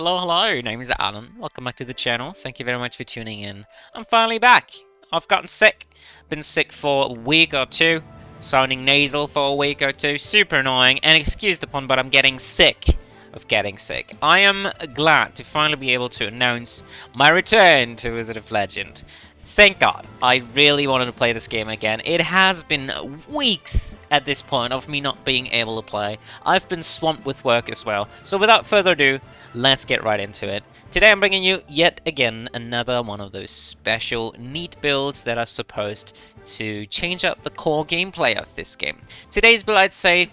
Hello, name is Alan. Welcome back to the channel. Thank you very much for tuning in. I'm finally back. I've gotten sick. Been sick for a week or two. Sounding nasal for a week or two. Super annoying. And excuse the pun, but I'm getting sick of getting sick. I am glad to finally be able to announce my return to Wizard of Legend. Thank God. I really wanted to play this game again. It has been weeks at this point of me not being able to play. I've been swamped with work as well. So without further ado, let's get right into it. Today I'm bringing you yet again another one of those special neat builds that are supposed to change up the core gameplay of this game. Today's build, I'd say,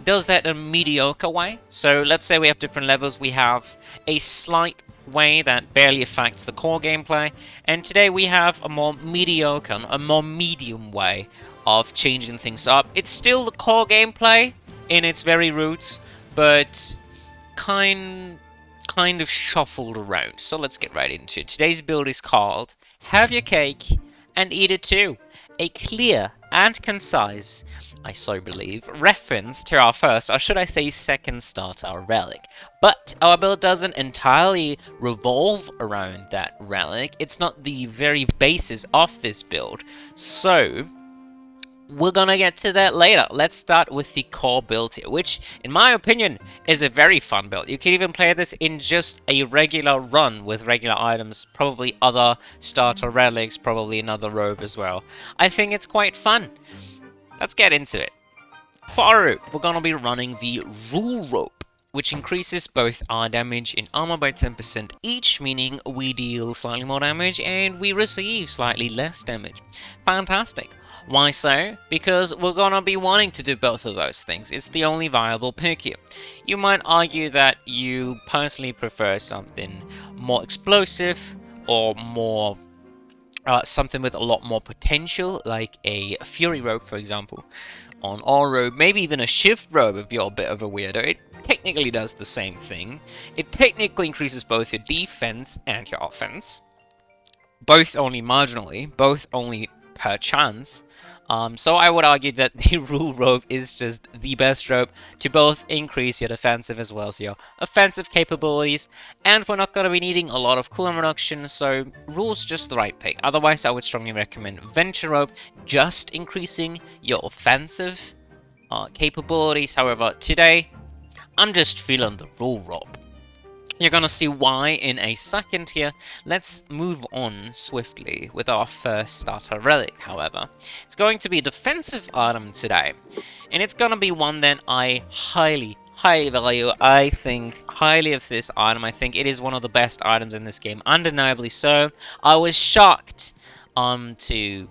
does that in a mediocre way. So let's say we have different levels. We have a slight way that barely affects the core gameplay, and today we have a more mediocre, a more medium way of changing things up. It's still the core gameplay in its very roots, but kind of shuffled around. So let's get right into it. Today's build is called Have Your Cake and Eat It Too. A clear and concise, I so believe, reference to our first, or should I say second starter, Relic. But our build doesn't entirely revolve around that Relic. It's not the very basis of this build. So we're gonna get to that later. Let's start with the core build here, which, in my opinion, is a very fun build. You can even play this in just a regular run with regular items, probably other starter relics, probably another robe as well. I think it's quite fun. Let's get into it. For our robe, we're gonna be running the Rule Rope, which increases both our damage and armor by 10% each, meaning we deal slightly more damage and we receive slightly less damage. Fantastic. Why so? Because we're gonna be wanting to do both of those things. It's the only viable pick here. You might argue that you personally prefer something more explosive or more something with a lot more potential, like a Fury Robe, for example, on our robe, maybe even a Shift Robe if you're a bit of a weirdo. It technically does the same thing. It technically increases both your defense and your offense, both only marginally, both only per chance. So I would argue that the Rule Robe is just the best robe to both increase your defensive as well as your offensive capabilities, and we're not going to be needing a lot of cooldown reduction, so Rule's just the right pick. Otherwise, I would strongly recommend Venture Robe, just increasing your offensive capabilities. However, today, I'm just feeling the Rule Robe. You're gonna see why in a second here. Let's move on swiftly with our first starter relic, however. It's going to be a defensive item today, and it's gonna be one that I highly value. I think highly of this item. I think it is one of the best items in this game, undeniably so. I was shocked to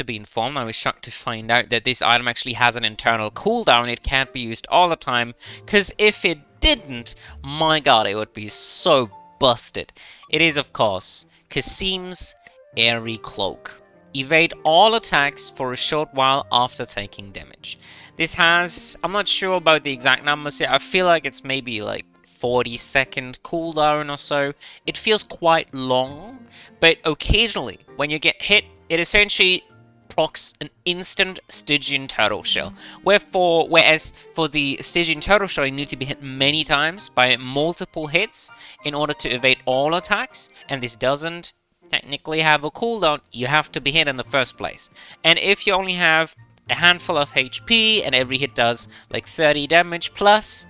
be informed. I was shocked to find out that this item actually has an internal cooldown. It can't be used all the time, because if it didn't, my god, it would be so busted. It is, of course, Cassim's Airy Cloak. Evade all attacks for a short while after taking damage. This has, I'm not sure about the exact numbers here. I feel like it's maybe like 40-second cooldown or so. It feels quite long, but occasionally when you get hit, it essentially procs an instant Stygian Turtle Shell. Whereas for the Stygian Turtle Shell, you need to be hit many times by multiple hits in order to evade all attacks, and this doesn't technically have a cooldown. You have to be hit in the first place. And if you only have a handful of HP and every hit does like 30 damage plus,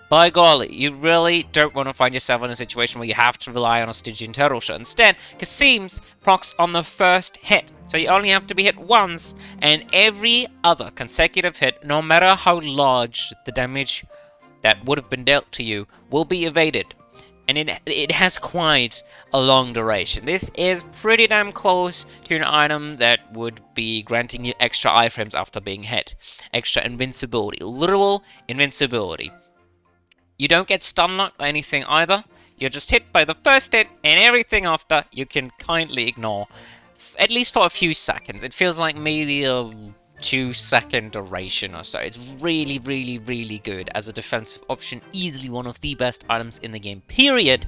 by golly, you really don't want to find yourself in a situation where you have to rely on a Stygian Turtle Shell. Instead, Cassim's procs on the first hit, so you only have to be hit once, and every other consecutive hit, no matter how large the damage that would have been dealt to you, will be evaded. And it has quite a long duration. This is pretty damn close to an item that would be granting you extra iframes after being hit. Extra invincibility, literal invincibility. You don't get stun locked or anything either. You're just hit by the first hit, and everything after you can kindly ignore, at least for a few seconds. It feels like maybe a 2-second duration or so. It's really good as a defensive option. Easily one of the best items in the game, period.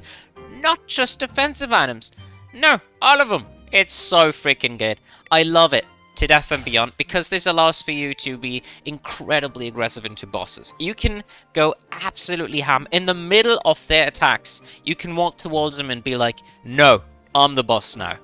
Not just defensive items. No, all of them. It's so freaking good. I love it. to Death and Beyond because this allows for you to be incredibly aggressive into bosses. You can go absolutely ham in the middle of their attacks. You can walk towards them and be like, no, I'm the boss now.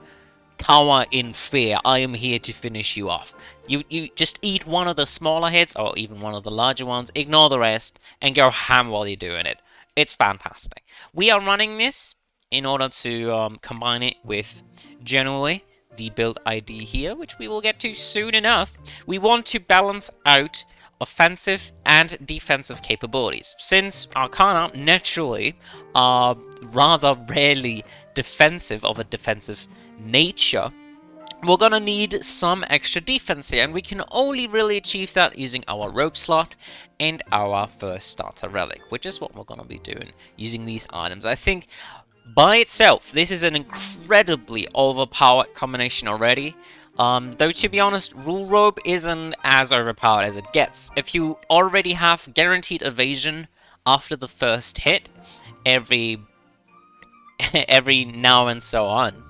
Cower in fear. I am here to finish you off. You just eat one of the smaller hits or even one of the larger ones, ignore the rest, and go ham while you're doing it. It's fantastic. We are running this in order to combine it with generally the build ID here, which we will get to soon enough. We want to balance out offensive and defensive capabilities. Since Arcana naturally are rather rarely defensive of a defensive nature, we're gonna need some extra defense here, and we can only really achieve that using our Robe slot and our first starter relic, which is what we're gonna be doing using these items. I think by itself, this is an incredibly overpowered combination already. Though to be honest, Rule Robe isn't as overpowered as it gets. If you already have guaranteed evasion after the first hit, every now and so on,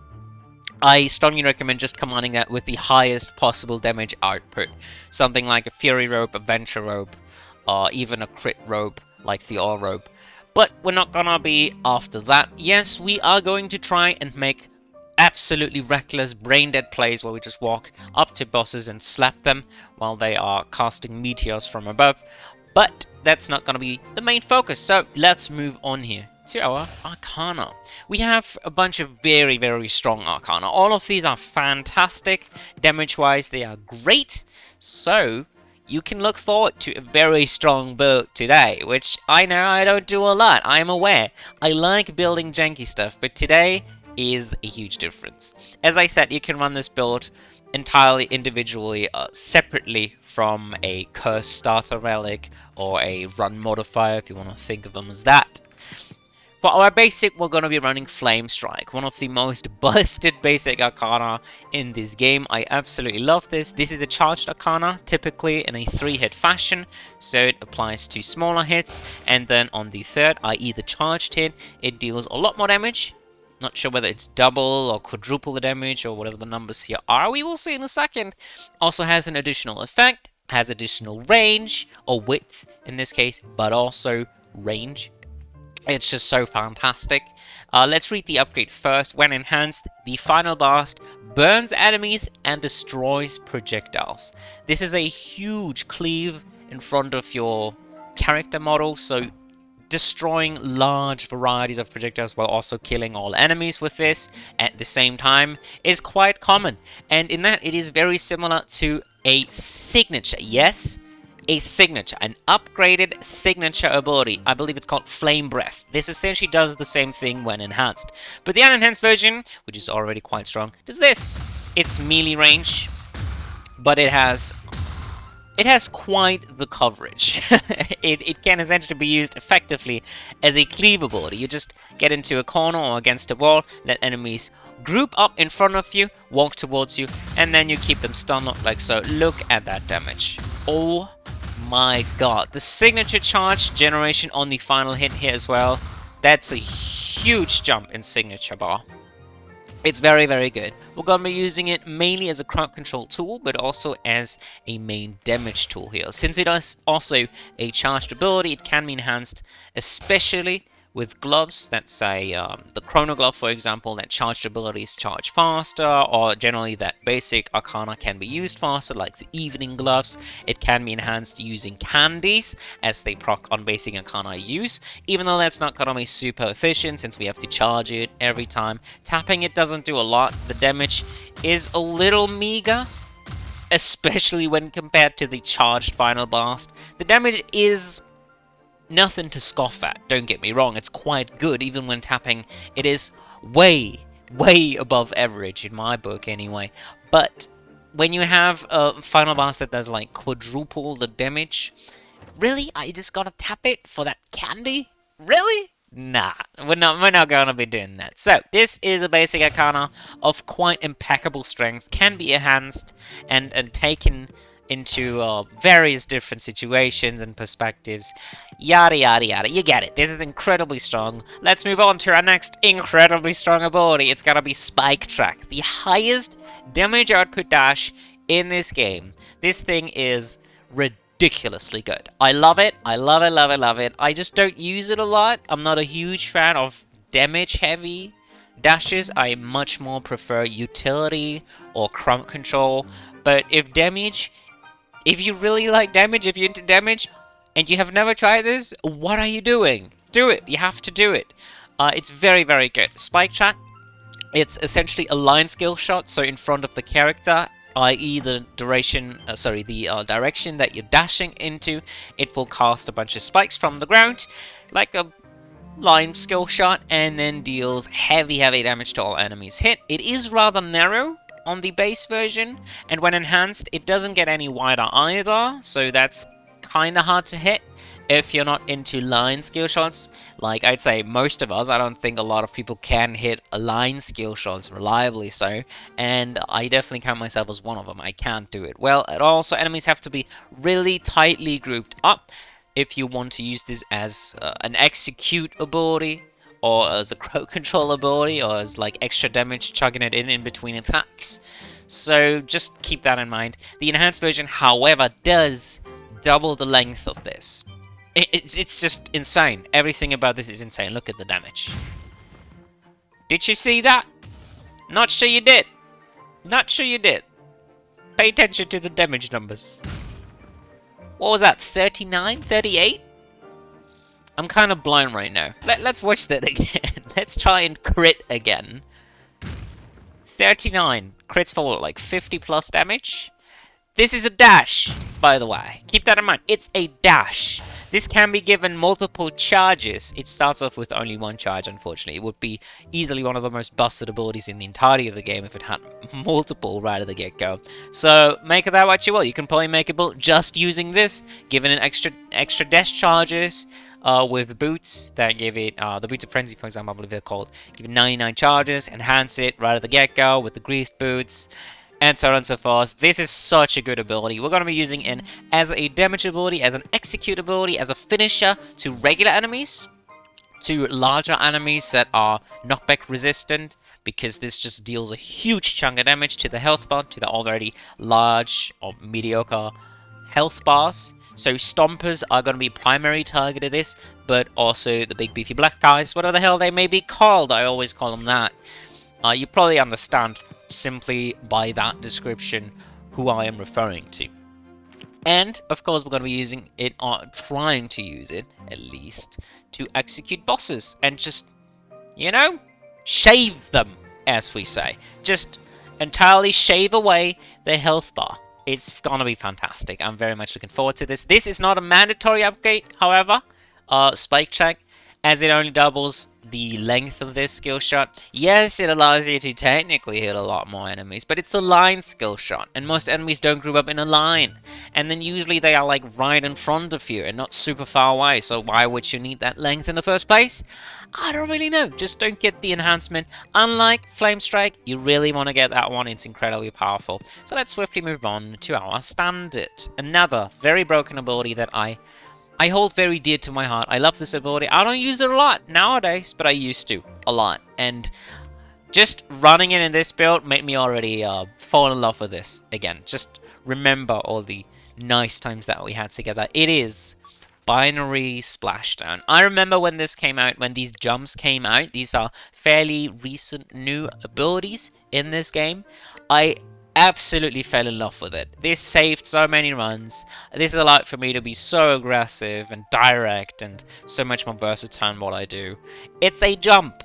I strongly recommend just commanding that with the highest possible damage output. Something like a Fury Robe, a Venture Robe, or even a Crit Robe like the All Robe. But we're not gonna be after that. Yes, we are going to try and make absolutely reckless, brain-dead plays where we just walk up to bosses and slap them while they are casting meteors from above. But that's not gonna be the main focus, so let's move on here to our Arcana. We have a bunch of very, very strong Arcana. All of these are fantastic. Damage-wise, they are great. So, you can look forward to a very strong build today, which I know I don't do a lot. I am aware. I like building janky stuff, but today is a huge difference. As I said, you can run this build entirely individually, separately from a curse starter relic or a run modifier, if you want to think of them as that. For our basic, we're going to be running Flame Strike, one of the most busted basic Arcana in this game. I absolutely love this. This is a charged Arcana, typically in a 3-hit fashion, so it applies to smaller hits, and then on the third, i.e. the charged hit, it deals a lot more damage. Not sure whether it's double or quadruple the damage or whatever the numbers here are. We will see in a second. Also has an additional effect, has additional range, or width in this case, but also range. It's just so fantastic. Let's read the upgrade first. When enhanced, the final blast burns enemies and destroys projectiles. This is a huge cleave in front of your character model, so destroying large varieties of projectiles while also killing all enemies with this at the same time is quite common. And in that, it is very similar to a signature. Yes, a signature, an upgraded signature ability. I believe it's called Flame Breath. This essentially does the same thing when enhanced. But the unenhanced version, which is already quite strong, does this. It's melee range, but it has quite the coverage. it can essentially be used effectively as a cleave ability. You just get into a corner or against a wall, let enemies group up in front of you, walk towards you, and then you keep them stunned like so. Look at that damage. Oh my god. The signature charge generation on the final hit here as well. That's a huge jump in signature bar. It's very, very good. We're going to be using it mainly as a crowd control tool, but also as a main damage tool here. Since it is also a charged ability, it can be enhanced, especially with gloves. That's the Chrono Glove, for example, that charged abilities charge faster, or generally that basic Arcana can be used faster, like the Evening Gloves. It can be enhanced using candies, as they proc on basic Arcana use, even though that's not going to be super efficient, since we have to charge it every time. Tapping it doesn't do a lot. The damage is a little meager, especially when compared to the charged Final Blast. The damage is nothing to scoff at, don't get me wrong. It's quite good, even when tapping. It is way, way above average, in my book anyway. But when you have a Final Boss that does like quadruple the damage, really? I just gotta tap it for that candy? Really? Nah, we're not gonna be doing that. So, this is a basic Arcana of quite impeccable strength, can be enhanced and taken into various different situations and perspectives, yada yada yada. You get it. This is incredibly strong. Let's move on to our next incredibly strong ability. It's gonna be Spike Track, the highest damage output dash in this game. This thing is ridiculously good. I love it. I love it, love it, love it. I just don't use it a lot. I'm not a huge fan of damage-heavy dashes. I much more prefer utility or crump control. But if you really like damage, if you're into damage, and you have never tried this, what are you doing? Do it. You have to do it. It's very, very good. Spike track. It's essentially a line skill shot, so in front of the character, i.e. the direction that you're dashing into, it will cast a bunch of spikes from the ground, like a line skill shot, and then deals heavy, heavy damage to all enemies hit. It is rather narrow on the base version, and when enhanced, it doesn't get any wider either, so that's kind of hard to hit if you're not into line skill shots. Like, I'd say most of us, I don't think a lot of people can hit a line skill shots reliably so, and I definitely count myself as one of them. I can't do it well at all, so enemies have to be really tightly grouped up if you want to use this as an execute ability, or as a crowd control ability, or as like extra damage chugging it in between attacks. So just keep that in mind. The enhanced version, however, does double the length of this. It's just insane. Everything about this is insane. Look at the damage. Did you see that? Not sure you did. Not sure you did. Pay attention to the damage numbers. What was that? 39? 38? I'm kind of blind right now. Let's watch that again. Let's try and crit again. 39. Crits for what, like 50 plus damage? This is a dash, by the way. Keep that in mind. It's a dash. This can be given multiple charges. It starts off with only one charge, unfortunately. It would be easily one of the most busted abilities in the entirety of the game if it had multiple right at the get-go. So, make of that what you will. You can probably make a build just using this, given an extra dash charges, with boots that give it, the Boots of Frenzy, for example, I believe they're called, give it 99 charges, enhance it right at the get-go with the greased boots, and so on and so forth. This is such a good ability. We're going to be using it as a damage ability, as an execute ability, as a finisher to regular enemies, to larger enemies that are knockback resistant, because this just deals a huge chunk of damage to the health bar, to the already large or mediocre health bars. So stompers are going to be primary target of this, but also the big beefy black guys, whatever the hell they may be called. I always call them that. You probably understand simply by that description who I am referring to. And, of course, we're going to be using it, or trying to use it, at least, to execute bosses. And just, you know, shave them, as we say. Just entirely shave away their health bar. It's going to be fantastic. I'm very much looking forward to this. This is not a mandatory upgrade, however, Spike Check, as it only doubles the length of this skill shot. Yes, it allows you to technically hit a lot more enemies, but it's a line skill shot, and most enemies don't group up in a line. And then usually they are like right in front of you and not super far away, so why would you need that length in the first place? I don't really know. Just don't get the enhancement. Unlike Flame Strike, you really want to get that one. It's incredibly powerful. So let's swiftly move on to our standard. Another very broken ability that I hold very dear to my heart. I love this ability. I don't use it a lot nowadays, but I used to a lot. And just running it in this build made me already fall in love with this again. Just remember all the nice times that we had together. It is Binary Splashdown. I remember when this came out, when these jumps came out. These are fairly recent new abilities in this game. I absolutely fell in love with it. This saved so many runs. This allowed for me to be so aggressive and direct and so much more versatile in what I do. It's a jump,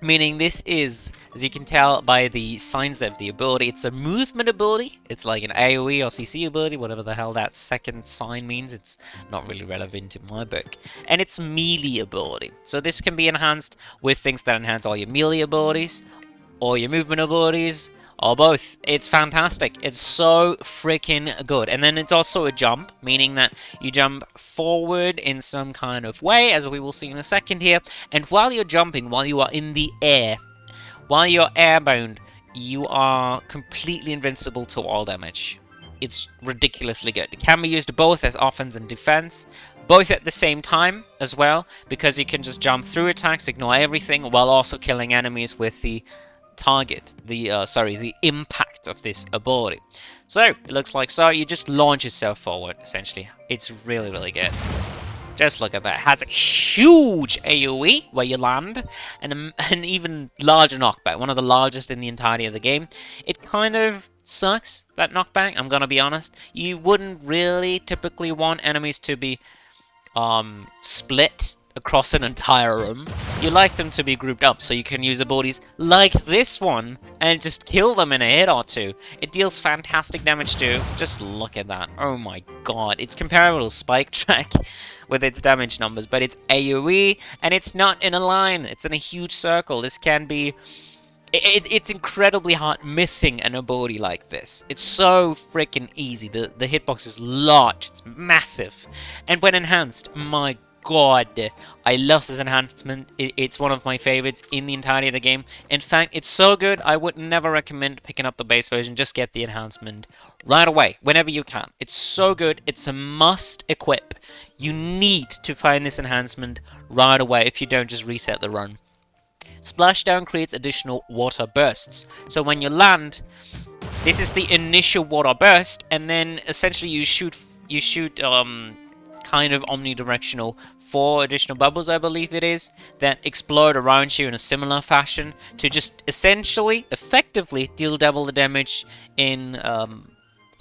meaning this is, as you can tell by the signs of the ability, it's a movement ability. It's like an AoE or CC ability, whatever the hell that second sign means. It's not really relevant in my book. And it's melee ability. So this can be enhanced with things that enhance all your melee abilities, or your movement abilities, or both. It's fantastic. It's so freaking good. And then it's also a jump, meaning that you jump forward in some kind of way, as we will see in a second here. And while you're jumping, while you are in the air, while you're airbound, you are completely invincible to all damage. It's ridiculously good. It can be used both as offense and defense, both at the same time as well, because you can just jump through attacks, ignore everything, while also killing enemies with the target, the impact of this ability. So it looks like so. You just launch yourself forward, essentially. It's really, really good. Just look at that. It has a huge AoE where you land, and an even larger knockback, one of the largest in the entirety of the game. It kind of sucks, that knockback, I'm gonna be honest. You wouldn't really typically want enemies to be split across an entire room. You like them to be grouped up so you can use abilities like this one and just kill them in a hit or two. It deals fantastic damage too. Just look at that. Oh my god. It's comparable to Spike Track with its damage numbers, but it's AoE and it's not in a line. It's in a huge circle. This can be... It's incredibly hard missing an ability like this. It's so freaking easy. The hitbox is large. It's massive. And when enhanced, my god, I love this enhancement. It's one of my favorites in the entirety of the game. In fact, it's so good, I would never recommend picking up the base version. Just get the enhancement right away, whenever you can. It's so good. It's a must equip. You need to find this enhancement right away. If you don't, just reset the run. Splashdown creates additional water bursts. So when you land, this is the initial water burst, and then essentially you shoot kind of omnidirectional 4 additional bubbles, I believe it is, that explode around you in a similar fashion to just essentially, effectively deal double the damage in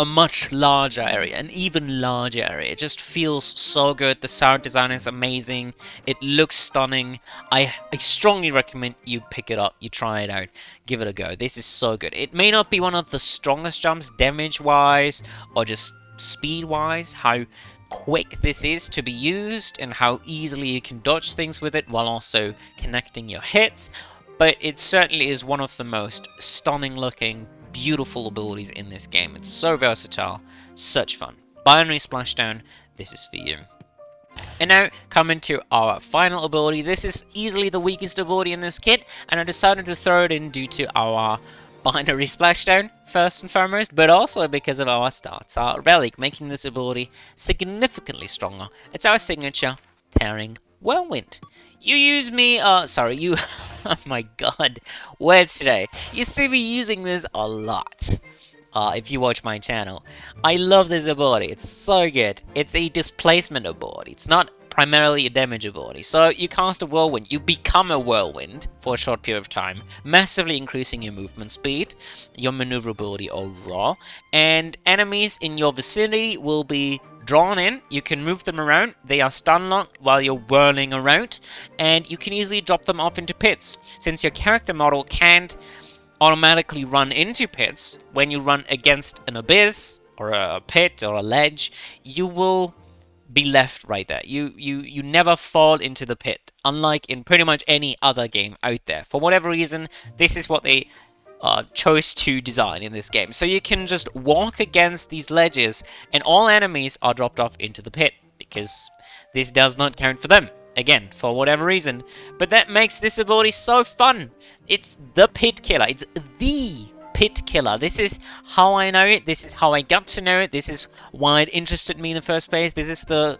a much larger area, an even larger area. It just feels so good. The sound design is amazing. It looks stunning. I strongly recommend you pick it up, you try it out, give it a go. This is so good. It may not be one of the strongest jumps damage-wise or just speed-wise, how quick this is to be used and how easily you can dodge things with it while also connecting your hits, but it certainly is one of the most stunning looking, beautiful abilities in this game. It's so versatile, such fun. Binary Splashdown, this is for you. And now, coming to our final ability. This is easily the weakest ability in this kit, and I decided to throw it in due to our Binary Splashdown, first and foremost, but also because of our stats. Our Relic, making this ability significantly stronger. It's our signature, Tearing Whirlwind. You use me, oh my god, words today. You see me using this a lot, if you watch my channel. I love this ability, it's so good. It's a displacement ability, it's not primarily a damage ability. So you cast a Whirlwind, you become a Whirlwind for a short period of time, massively increasing your movement speed, your maneuverability overall, and enemies in your vicinity will be drawn in. You can move them around, they are stun locked while you're whirling around, and you can easily drop them off into pits. Since your character model can't automatically run into pits, when you run against an abyss, or a pit, or a ledge, you will be left right there. You never fall into the pit, unlike in pretty much any other game out there. For whatever reason, this is what they chose to design in this game. So you can just walk against these ledges and all enemies are dropped off into the pit, because this does not count for them. Again, for whatever reason. But that makes this ability so fun. It's the pit killer. It's the pit killer. This is how I know it. This is how I got to know it. This is why it interested me in the first place. This is the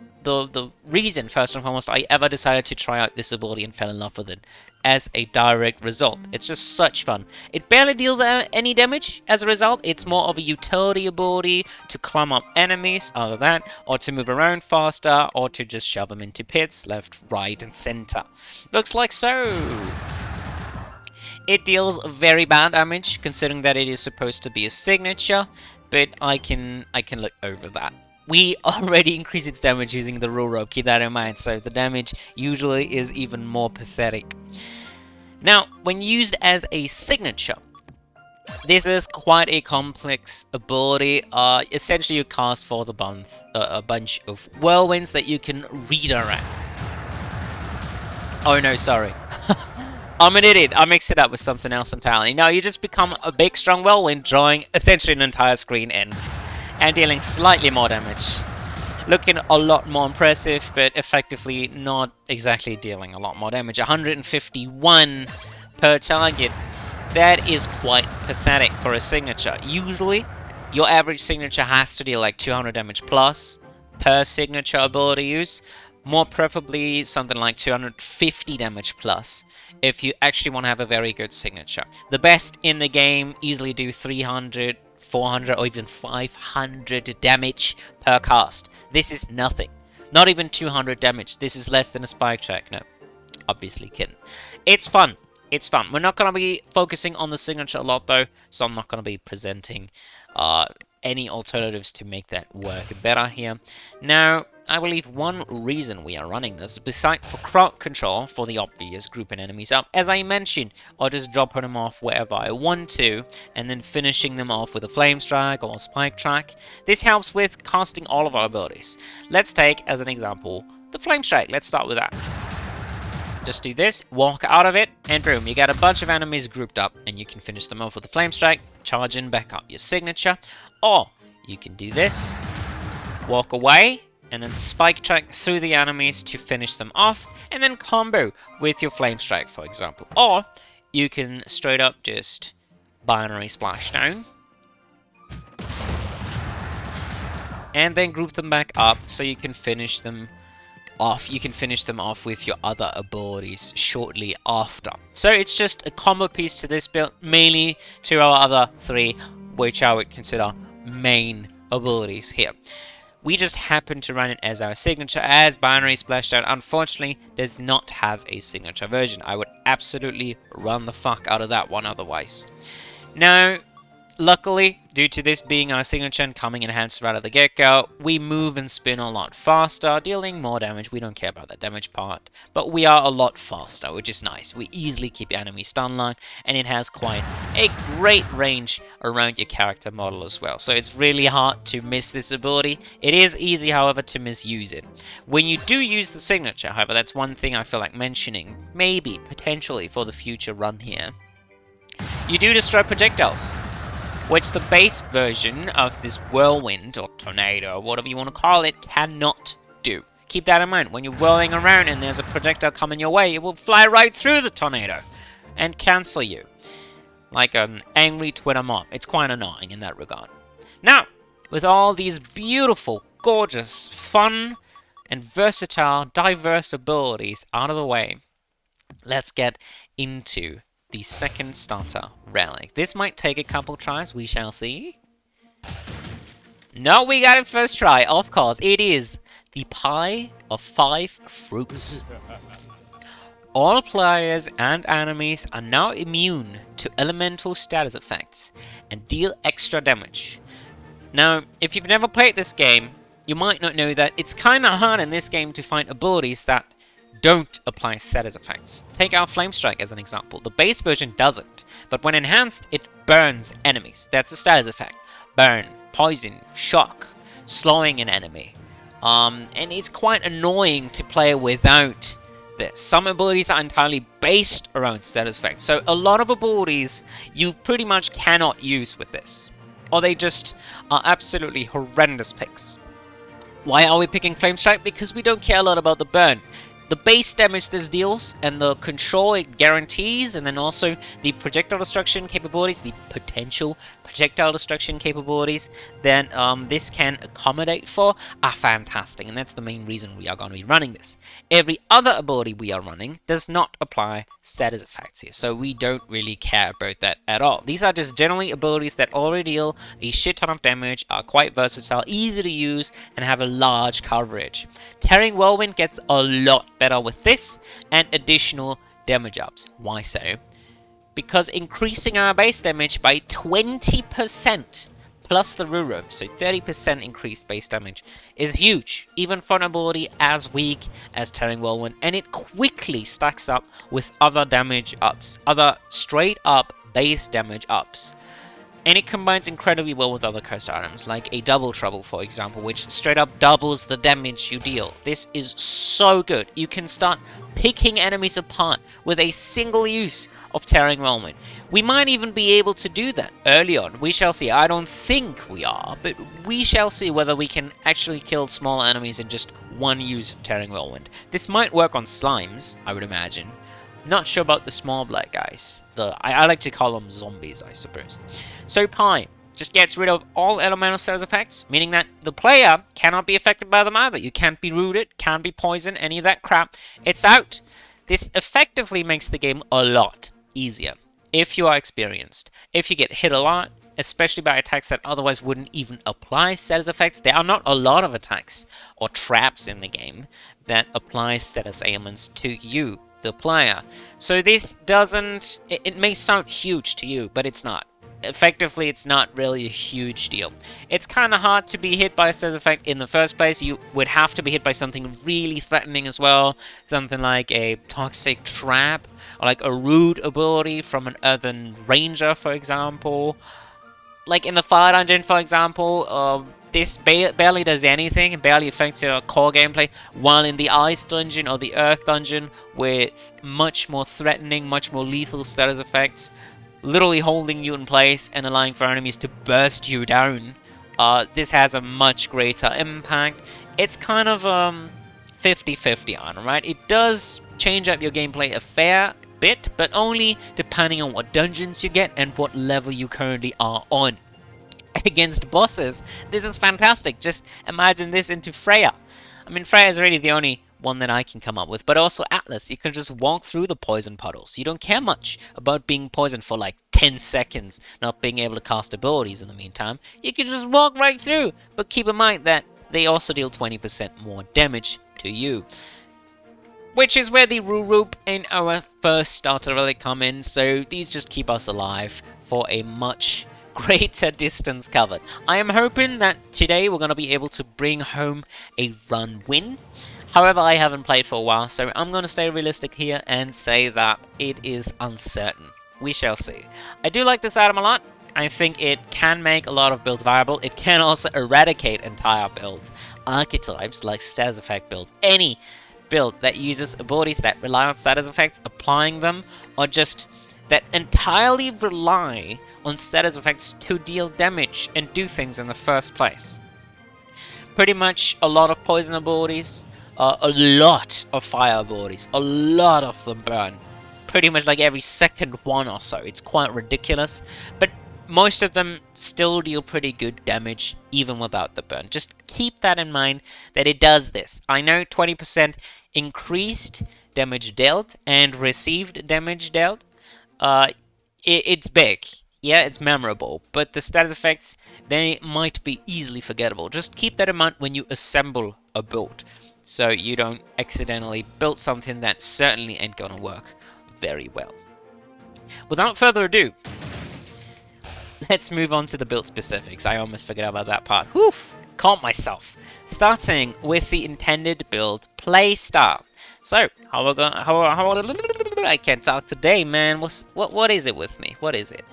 reason, first and foremost, I ever decided to try out this ability and fell in love with it as a direct result. It's just such fun. It barely deals any damage as a result. It's more of a utility ability to climb up enemies, other than that, or to move around faster, or to just shove them into pits, left, right, and center. Looks like so. It deals very bad damage, considering that it is supposed to be a signature, but I can look over that. We already increased its damage using the rule rope, keep that in mind, so the damage usually is even more pathetic. Now, when used as a signature, this is quite a complex ability. Essentially, you cast for the a bunch of whirlwinds that you can redirect. Oh no, sorry. I'm an idiot. I mixed it up with something else entirely. No, you just become a big, strong whirlwind, drawing essentially an entire screen in, and dealing slightly more damage. Looking a lot more impressive, but effectively not exactly dealing a lot more damage. 151 per target. That is quite pathetic for a signature. Usually, your average signature has to deal like 200 damage plus per signature ability use. More preferably something like 250 damage plus if you actually want to have a very good signature. The best in the game easily do 300, 400 or even 500 damage per cast. This is nothing. Not even 200 damage. This is less than a spike track. No, obviously kidding. It's fun. It's fun. We're not going to be focusing on the signature a lot though, so I'm not going to be presenting any alternatives to make that work better here. Now, I believe one reason we are running this, besides for crowd control, for the obvious grouping enemies up, as I mentioned, or just dropping them off wherever I want to, and then finishing them off with a flame strike or a spike track. This helps with casting all of our abilities. Let's take, as an example, the flame strike. Let's start with that. Just do this, walk out of it, and boom, you got a bunch of enemies grouped up, and you can finish them off with a flame strike, charge in, back up your signature, or you can do this, walk away, and then spike track through the enemies to finish them off, and then combo with your flame strike, for example. Or you can straight up just binary splashdown, and then group them back up so you can finish them off. You can finish them off with your other abilities shortly after. So it's just a combo piece to this build, mainly to our other three, which I would consider main abilities here. We just happen to run it as our signature, as Binary Splashdown unfortunately does not have a signature version. I would absolutely run the fuck out of that one otherwise. Now, luckily, due to this being our signature and coming enhanced right at the get-go, we move and spin a lot faster, dealing more damage. We don't care about that damage part, but we are a lot faster, which is nice. We easily keep the enemy stun line, and it has quite a great range around your character model as well. So it's really hard to miss this ability. It is easy, however, to misuse it. When you do use the signature, however, that's one thing I feel like mentioning, maybe, potentially, for the future run here. You do destroy projectiles, which the base version of this Whirlwind or Tornado, whatever you want to call it, cannot do. Keep that in mind. When you're whirling around and there's a projectile coming your way, it will fly right through the tornado and cancel you. Like an angry Twitter mom. It's quite annoying in that regard. Now, with all these beautiful, gorgeous, fun, and versatile, diverse abilities out of the way, let's get into the second starter relic. This might take a couple tries, we shall see. No, we got it first try, of course. It is the Pie of 5 Fruits. All players and enemies are now immune to elemental status effects and deal extra damage. Now, if you've never played this game, you might not know that it's kinda hard in this game to find abilities that don't apply status effects. Take our Flame Strike as an example. The base version doesn't, but when enhanced, it burns enemies. That's a status effect. Burn, poison, shock, slowing an enemy. And it's quite annoying to play without this. Some abilities are entirely based around status effects, so a lot of abilities you pretty much cannot use with this. Or they just are absolutely horrendous picks. Why are we picking Flame Strike? Because we don't care a lot about the burn. The base damage this deals and the control it guarantees, and then also the projectile destruction capabilities, the potential projectile destruction capabilities that this can accommodate for are fantastic, and that's the main reason we are going to be running this. Every other ability we are running does not apply status effects here, so we don't really care about that at all. These are just generally abilities that already deal a shit ton of damage, are quite versatile, easy to use, and have a large coverage. Tearing Whirlwind gets a lot better with this and additional damage ups. Why so? Because increasing our base damage by 20% plus the Robe, so 30% increased base damage, is huge, even for an ability as weak as Tearing Whirlwind, and it quickly stacks up with other damage ups, other straight up base damage ups. And it combines incredibly well with other cursed items, like a Double Trouble, for example, which straight up doubles the damage you deal. This is so good. You can start picking enemies apart with a single use of Tearing Whirlwind. We might even be able to do that early on. We shall see. I don't think we are, but we shall see whether we can actually kill small enemies in just one use of Tearing Whirlwind. This might work on slimes, I would imagine. Not sure about the small black guys. I like to call them zombies, I suppose. So Pie, just gets rid of all elemental status effects, meaning that the player cannot be affected by them either. You can't be rooted, can't be poisoned, any of that crap. It's out. This effectively makes the game a lot easier if you are experienced. If you get hit a lot, especially by attacks that otherwise wouldn't even apply status effects. There are not a lot of attacks or traps in the game that apply status ailments to you, the player. So this doesn't... It may sound huge to you, but it's not. Effectively, it's not really a huge deal. It's kind of hard to be hit by a status effect in the first place. You would have to be hit by something really threatening as well. Something like a toxic trap, or like a rude ability from an earthen ranger, for example. Like in the fire dungeon, for example, this barely does anything. It barely affects your core gameplay. While in the ice dungeon or the earth dungeon, with much more threatening, much more lethal status effects, literally holding you in place and allowing for enemies to burst you down, this has a much greater impact. It's kind of 50-50 on, right? It does change up your gameplay a fair bit, but only depending on what dungeons you get and what level you currently are on. Against bosses, this is fantastic. Just imagine this into Freya. I mean, Freya is really the only one that I can come up with, but also Atlas. You can just walk through the poison puddles. You don't care much about being poisoned for like 10 seconds, not being able to cast abilities in the meantime. You can just walk right through, but keep in mind that they also deal 20% more damage to you. Which is where the Robe and our first starter relic come in, so these just keep us alive for a much greater distance covered. I am hoping that today we're going to be able to bring home a run win. However, I haven't played for a while, so I'm going to stay realistic here and say that it is uncertain. We shall see. I do like this item a lot. I think it can make a lot of builds viable. It can also eradicate entire builds. Archetypes like status effect builds, any build that uses abilities that rely on status effects, applying them, or just that entirely rely on status effects to deal damage and do things in the first place. Pretty much a lot of poison abilities, a lot of fire abilities, a lot of them burn. Pretty much like every second one or so. It's quite ridiculous, but most of them still deal pretty good damage even without the burn. Just keep that in mind that it does this. I know 20% increased damage dealt and received damage dealt. It's big. Yeah, it's memorable, but the status effects, they might be easily forgettable. Just keep that in mind when you assemble a build, so you don't accidentally build something that certainly ain't gonna work very well. Without further ado, let's move on to the build specifics. I almost forgot about that part. Woof! Caught myself. Starting with the intended build playstyle. So, I can't talk today, man. What is it with me? What is it?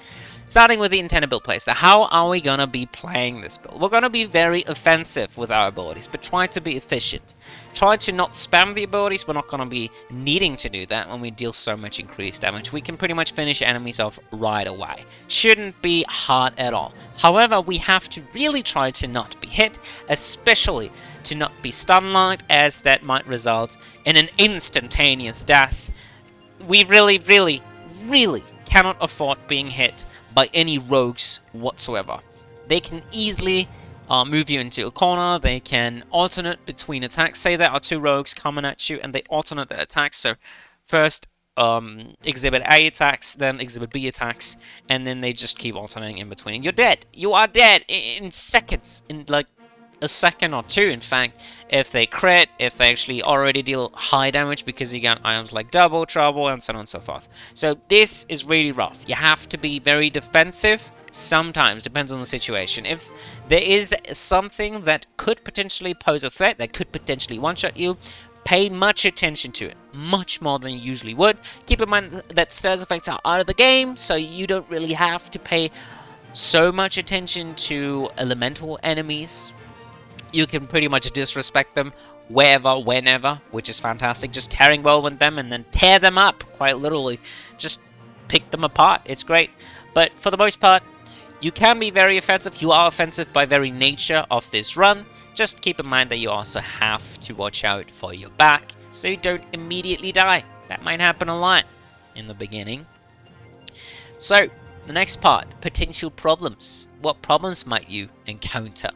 Starting with the intended build playstyle. How are we gonna be playing this build? We're gonna be very offensive with our abilities, but try to be efficient. Try to not spam the abilities. We're not gonna be needing to do that when we deal so much increased damage. We can pretty much finish enemies off right away. Shouldn't be hard at all. However, we have to really try to not be hit, especially to not be stun-locked, as that might result in an instantaneous death. We really cannot afford being hit by any rogues whatsoever. They can easily move you into a corner. They can alternate between attacks. Say there are two rogues coming at you and they alternate their attacks. So first exhibit A attacks, then exhibit B attacks, and then they just keep alternating in between. You're dead. You are dead in seconds, in like a second or two, in fact, if they crit, if they actually already deal high damage, because you got items like double, trouble, and so on and so forth. So this is really rough. You have to be very defensive. Sometimes, depends on the situation. If there is something that could potentially pose a threat, that could potentially one-shot you, pay much attention to it. Much more than you usually would. Keep in mind that status effects are out of the game, so you don't really have to pay so much attention to elemental enemies. You can pretty much disrespect them wherever, whenever, which is fantastic. Just tearing Whirlwind them and then tear them up, quite literally. Just pick them apart. It's great. But for the most part, you can be very offensive. You are offensive by very nature of this run. Just keep in mind that you also have to watch out for your back, so you don't immediately die. That might happen a lot in the beginning. So, The next part, potential problems. What problems might you encounter?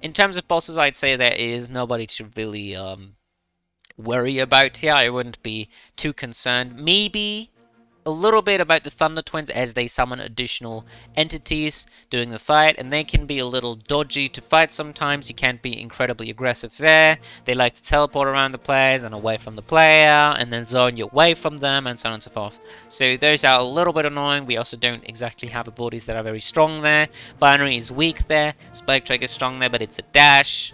In terms of bosses, I'd say there is nobody to really worry about here. I wouldn't be too concerned. Maybe a little bit about the Thunder Twins as they summon additional entities during the fight, and they can be a little dodgy to fight sometimes. You can't be incredibly aggressive there. They like to teleport around the players and away from the player, and then zone you away from them, and so on and so forth. So those are a little bit annoying. We also don't exactly have abilities that are very strong there. Binary is weak there. Spike Track is strong there, but it's a dash.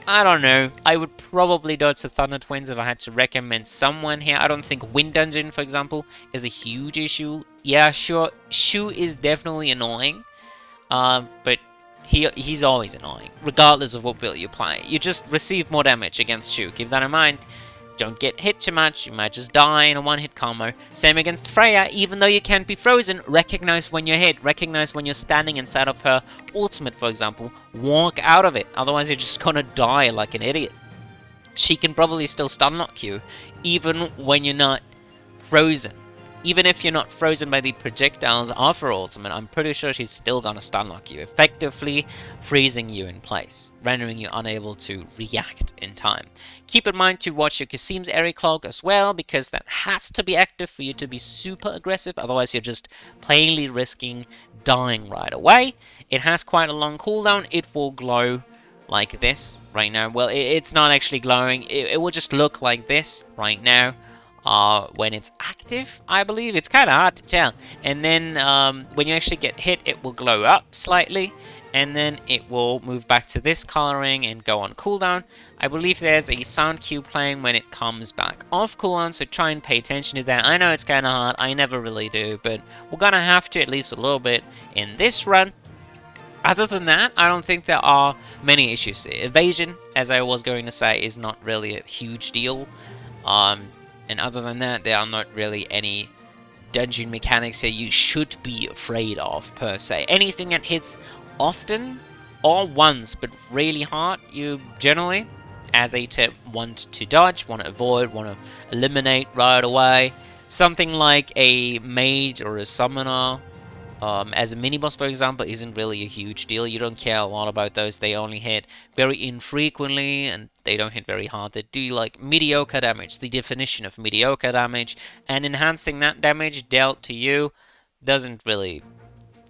I don't know. I would probably dodge the Thunder Twins if I had to recommend someone here. I don't think Wind Dungeon, for example, is a huge issue. Yeah, sure, Shu is definitely annoying, but he's always annoying, regardless of what build you play. You just receive more damage against Shu. Keep that in mind. Don't get hit too much, you might just die in a one-hit combo. Same against Freya, even though you can't be frozen, recognize when you're hit, recognize when you're standing inside of her ultimate, for example. Walk out of it, otherwise you're just gonna die like an idiot. She can probably still stun lock you, even when you're not frozen. Even if you're not frozen by the projectiles of her ultimate, I'm pretty sure she's still gonna stun lock you, effectively freezing you in place, rendering you unable to react in time. Keep in mind to watch your Cassim's Airy Cloak as well, because that has to be active for you to be super aggressive, otherwise you're just plainly risking dying right away. It has quite a long cooldown. It will glow like this right now. Well, it's not actually glowing. It will just look like this right now. When it's active, I believe. It's kind of hard to tell. And then when you actually get hit, it will glow up slightly, and then it will move back to this coloring and go on cooldown. I believe there's a sound cue playing when it comes back off cooldown, so try and pay attention to that. I know it's kind of hard, I never really do, but we're gonna have to at least a little bit in this run. Other than that, I don't think there are many issues. Evasion, as I was going to say, is not really a huge deal. And other than that, there are not really any dungeon mechanics here you should be afraid of, per se. Anything that hits often or once, but really hard, you generally, as a tip, want to dodge, want to avoid, want to eliminate right away. Something like a mage or a summoner, as a mini-boss, for example, isn't really a huge deal. You don't care a lot about those. They only hit very infrequently, and they don't hit very hard. They do, like, mediocre damage, the definition of mediocre damage, and enhancing that damage dealt to you doesn't really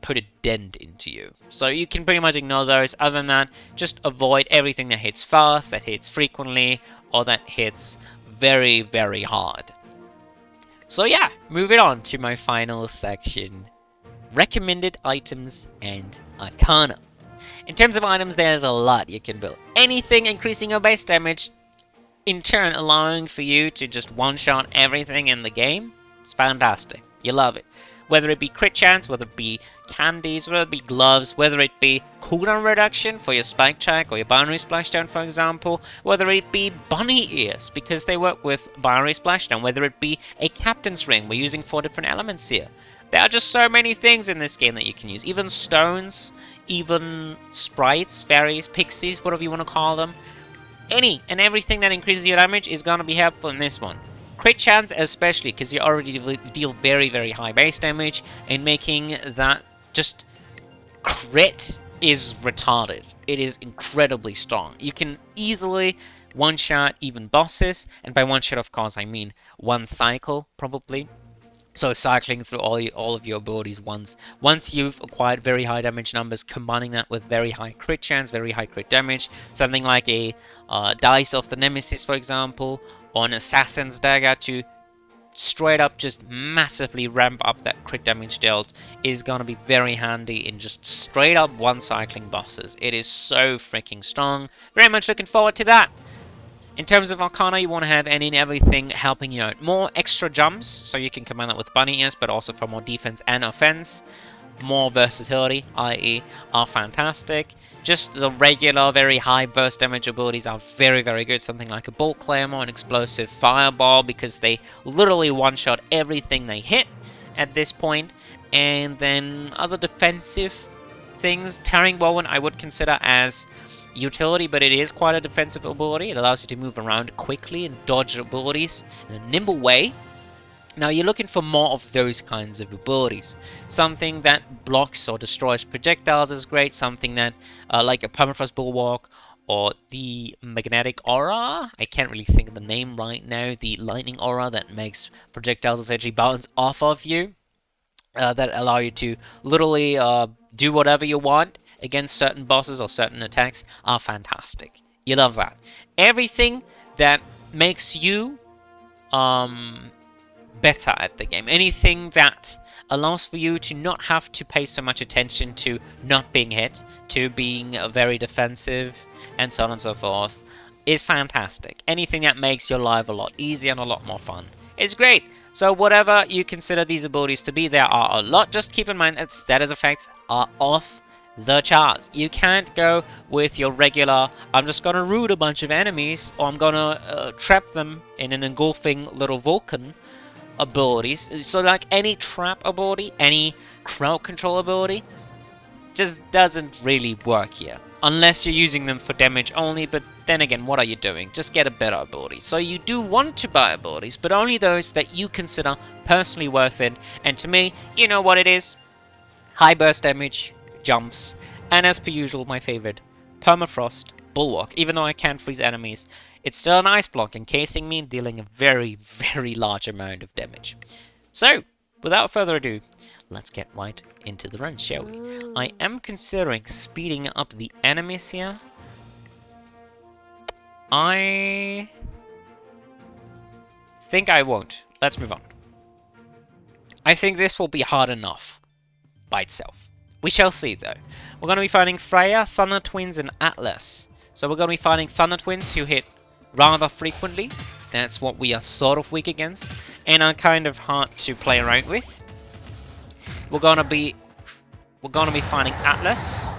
put a dent into you. So you can pretty much ignore those. Other than that, just avoid everything that hits fast, that hits frequently, or that hits very, very hard. So yeah, moving on to my final section. Recommended items and Arcana. In terms of items, there's a lot you can build. Anything increasing your base damage, in turn allowing for you to just one-shot everything in the game. It's fantastic. You love it. Whether it be crit chance, whether it be candies, whether it be gloves, whether it be cooldown reduction for your spike check or your binary splashdown, for example, whether it be bunny ears because they work with binary splashdown, whether it be a captain's ring. We're using 4 different elements here. There are just so many things in this game that you can use. Even stones, even sprites, fairies, pixies, whatever you want to call them. Any and everything that increases your damage is going to be helpful in this one. Crit chance especially, because you already deal very, very high base damage, and making that just crit is retarded. It is incredibly strong. You can easily one-shot even bosses, and by one-shot, of course, I mean one cycle, probably. So cycling through all of your abilities once you've acquired very high damage numbers, combining that with very high crit chance, very high crit damage, something like a Dice of the Nemesis, for example, or an Assassin's Dagger to straight up just massively ramp up that crit damage dealt is gonna be very handy in just straight up one-cycling bosses. It is so freaking strong. Very much looking forward to that. In terms of Arcana, you want to have any and everything helping you out. More extra jumps, so you can combine that with bunny ears, but also for more defense and offense. More versatility, i.e. are fantastic. Just the regular, very high burst damage abilities are very, very good. Something like a Bolt Claymore, an Explosive Fireball, because they literally one-shot everything they hit at this point. And then other defensive things. Tearing Whirlwind I would consider as utility, but it is quite a defensive ability. It allows you to move around quickly and dodge abilities in a nimble way. Now you're looking for more of those kinds of abilities. Something that blocks or destroys projectiles is great. Something that, like a permafrost bulwark or the magnetic aura. I can't really think of the name right now. The lightning aura that makes projectiles essentially bounce off of you. That allow you to literally do whatever you want against certain bosses or certain attacks are fantastic. You love that. Everything that makes you better at the game. Anything that allows for you to not have to pay so much attention to not being hit, to being very defensive, and so on and so forth, is fantastic. Anything that makes your life a lot easier and a lot more fun is great. So whatever you consider these abilities to be, there are a lot. Just keep in mind that status effects are off the charts. You can't go with your regular, I'm just gonna root a bunch of enemies, or I'm gonna trap them in an engulfing little Vulcan abilities. So like any trap ability, any crowd control ability, just doesn't really work here. Unless you're using them for damage only, but then again, what are you doing? Just get a better ability. So you do want to buy abilities, but only those that you consider personally worth it. And to me, you know what it is. High burst damage, jumps, and as per usual, my favorite, permafrost bulwark. Even though I can't freeze enemies, it's still an ice block, encasing me and dealing a very, very large amount of damage. So, without further ado, let's get right into the run, shall we? I am considering speeding up the enemies here. I think I won't. Let's move on. I think this will be hard enough by itself. We shall see, though. We're going to be fighting Freya, Thunder Twins, and Atlas. So we're going to be fighting Thunder Twins, who hit rather frequently. That's what we are sort of weak against, and are kind of hard to play around with. We're gonna be fighting Atlas,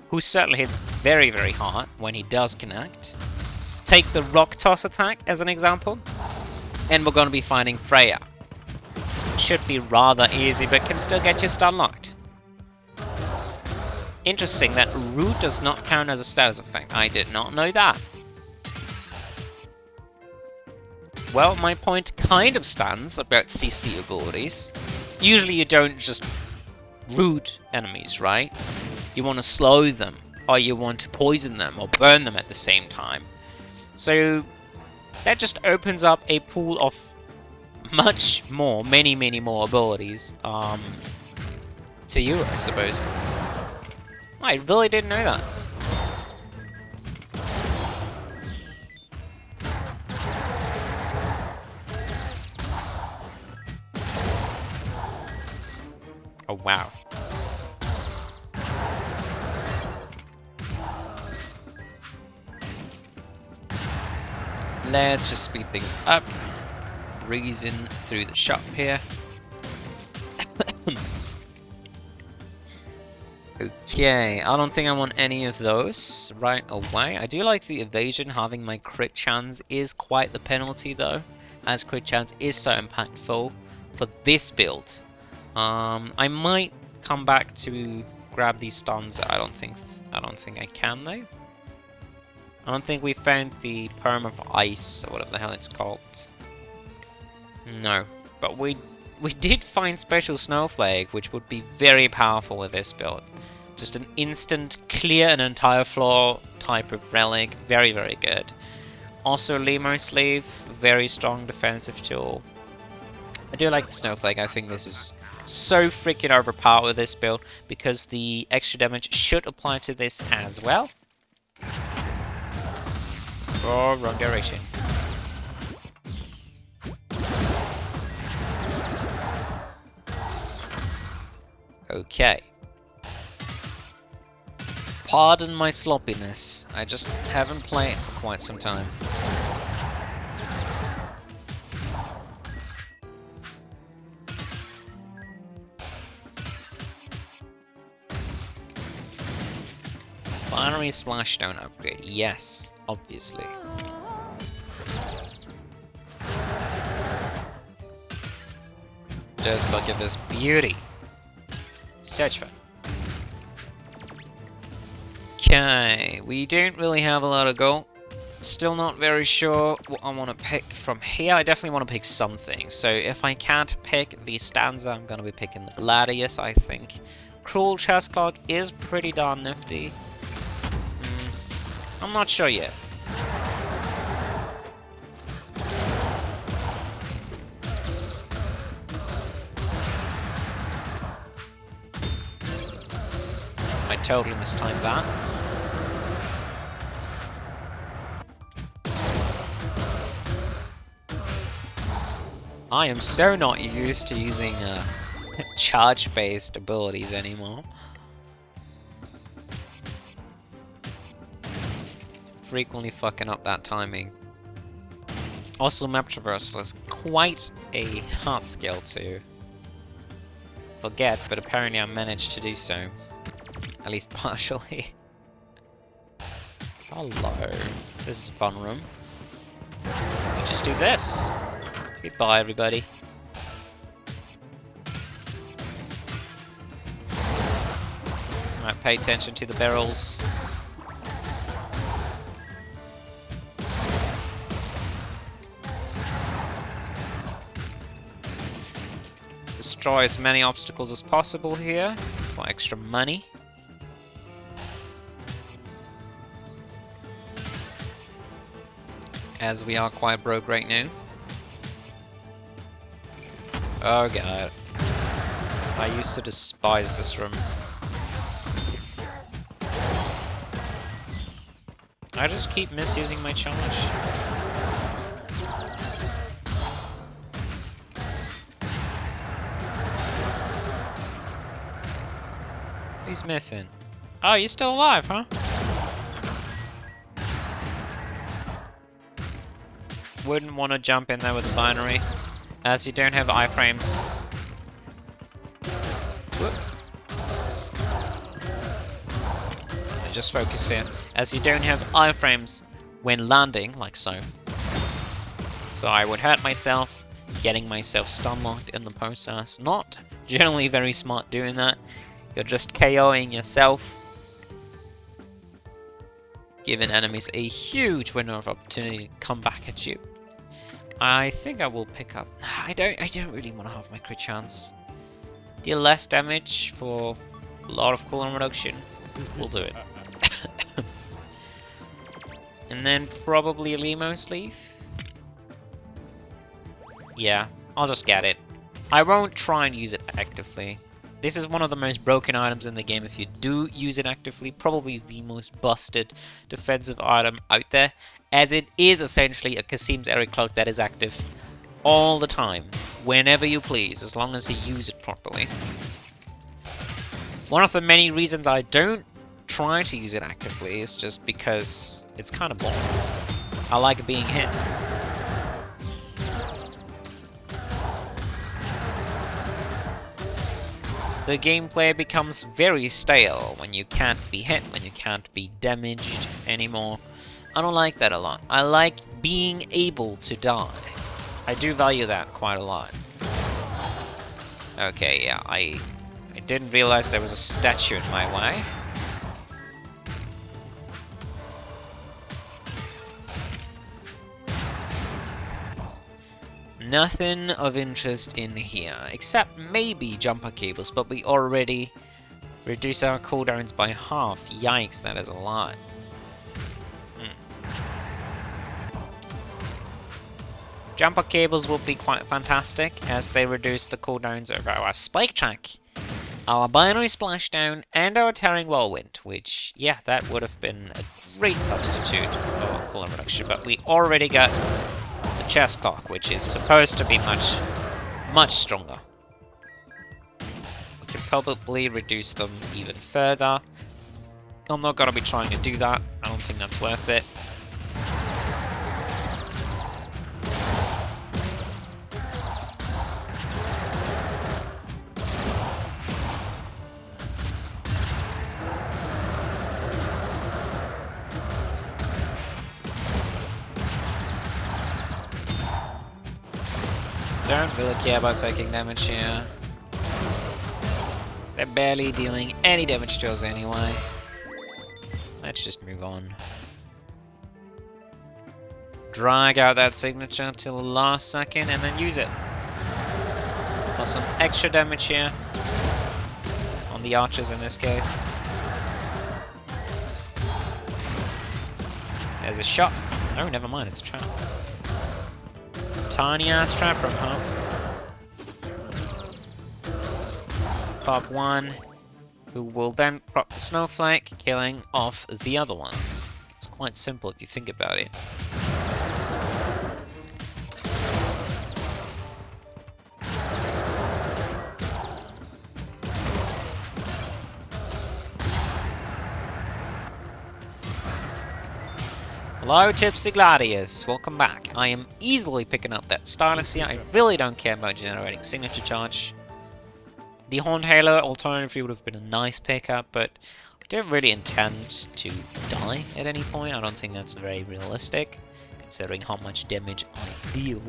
who certainly hits very, very hard when he does connect. Take the rock toss attack as an example, and we're gonna be fighting Freya. Should be rather easy, but can still get you stun locked. Interesting that Root does not count as a status effect. I did not know that. Well, my point kind of stands about CC abilities. Usually you don't just root enemies, right? You want to slow them, or you want to poison them, or burn them at the same time. So that just opens up a pool of much more, many more abilities to you, I suppose. I really didn't know that. Oh, wow. Let's just speed things up. Breezing through the shop here. Okay, I don't think I want any of those right away. I do like the evasion. Having my crit chance is quite the penalty, though, as crit chance is so impactful for this build. I might come back to grab these stuns. I don't think I can, though. I don't think we found the perm of ice or whatever the hell it's called. No, but we did find special snowflake, which would be very powerful with this build. Just an instant clear an entire floor type of relic, very good. Also Lemo sleeve, very strong defensive tool. I do like the snowflake. I think this is so freaking overpowered with this build because the extra damage should apply to this as well. Oh, wrong direction. Okay. Pardon my sloppiness. I just haven't played for quite some time. Binary Splashdown upgrade. Yes, obviously. Just look at this beauty. Search for. Okay, we don't really have a lot of gold, Still not very sure what I want to pick from here. I definitely want to pick something. So if I can't pick the stanza, I'm going to be picking the Gladius, I think. Cruel Chest Clock is pretty darn nifty. I'm not sure yet. I totally mistimed that. I am so not used to using charge-based abilities anymore. Frequently fucking up that timing. Also, map traversal is quite a hard skill to forget, but apparently I managed to do so. At least partially. Hello. This is a fun room. We just do this. Goodbye, everybody. Alright, pay attention to the barrels. Destroy as many obstacles as possible here for extra money. As we are quite broke right now. Oh god. I used to despise this room. I just keep misusing my charge. Who's missing? Oh, you're still alive, huh? Wouldn't want to jump in there with a binary, as you don't have iframes. Just focus here. As you don't have iframes when landing, like so. So I would hurt myself, getting myself stun-locked in the process. Not generally very smart doing that. You're just KOing yourself. Giving enemies a huge window of opportunity to come back at you. I think I will pick up. I don't really want to have my crit chance. Deal less damage for a lot of cooldown reduction. We'll do it. And then probably a Limo sleeve. Yeah, I'll just get it. I won't try and use it actively. This is one of the most broken items in the game if you do use it actively. Probably the most busted defensive item out there, as it is essentially a Cassim's Airy Cloak that is active all the time, whenever you please, as long as you use it properly. One of the many reasons I don't try to use it actively is just because it's kind of boring. I like being hit. The gameplay becomes very stale when you can't be hit, when you can't be damaged anymore. I don't like that a lot. I like being able to die. I do value that quite a lot. Okay, yeah, I didn't realize there was a statue in my way. Nothing of interest in here, except maybe jumper cables, but we already reduce our cooldowns by half. Yikes, that is a lot. Jumper cables will be quite fantastic, as they reduce the cooldowns of our Spike Track, our Binary Splashdown, and our Tearing Whirlwind, which, yeah, that would have been a great substitute for cooldown reduction, but we already got the Chest Clock, which is supposed to be much stronger. We could probably reduce them even further. I'm not going to be trying to do that. I don't think that's worth it. Don't really care about taking damage here. They're barely dealing any damage to us anyway. Let's just move on. drag out that signature till the last second and then use it. Got some extra damage here on the archers in this case. There's a shot. Oh, never mind, it's a trap. Tiny ass trap room, huh? Pop one, who will then prop the snowflake, killing off the other one. It's quite simple if you think about it. Hello, Tipsy Gladius. Welcome back. I am easily picking up that stylus here. I really don't care about generating signature charge. The Horned Halo alternatively would have been a nice pickup, but I don't really intend to die at any point. I don't think that's very realistic, considering how much damage I deal.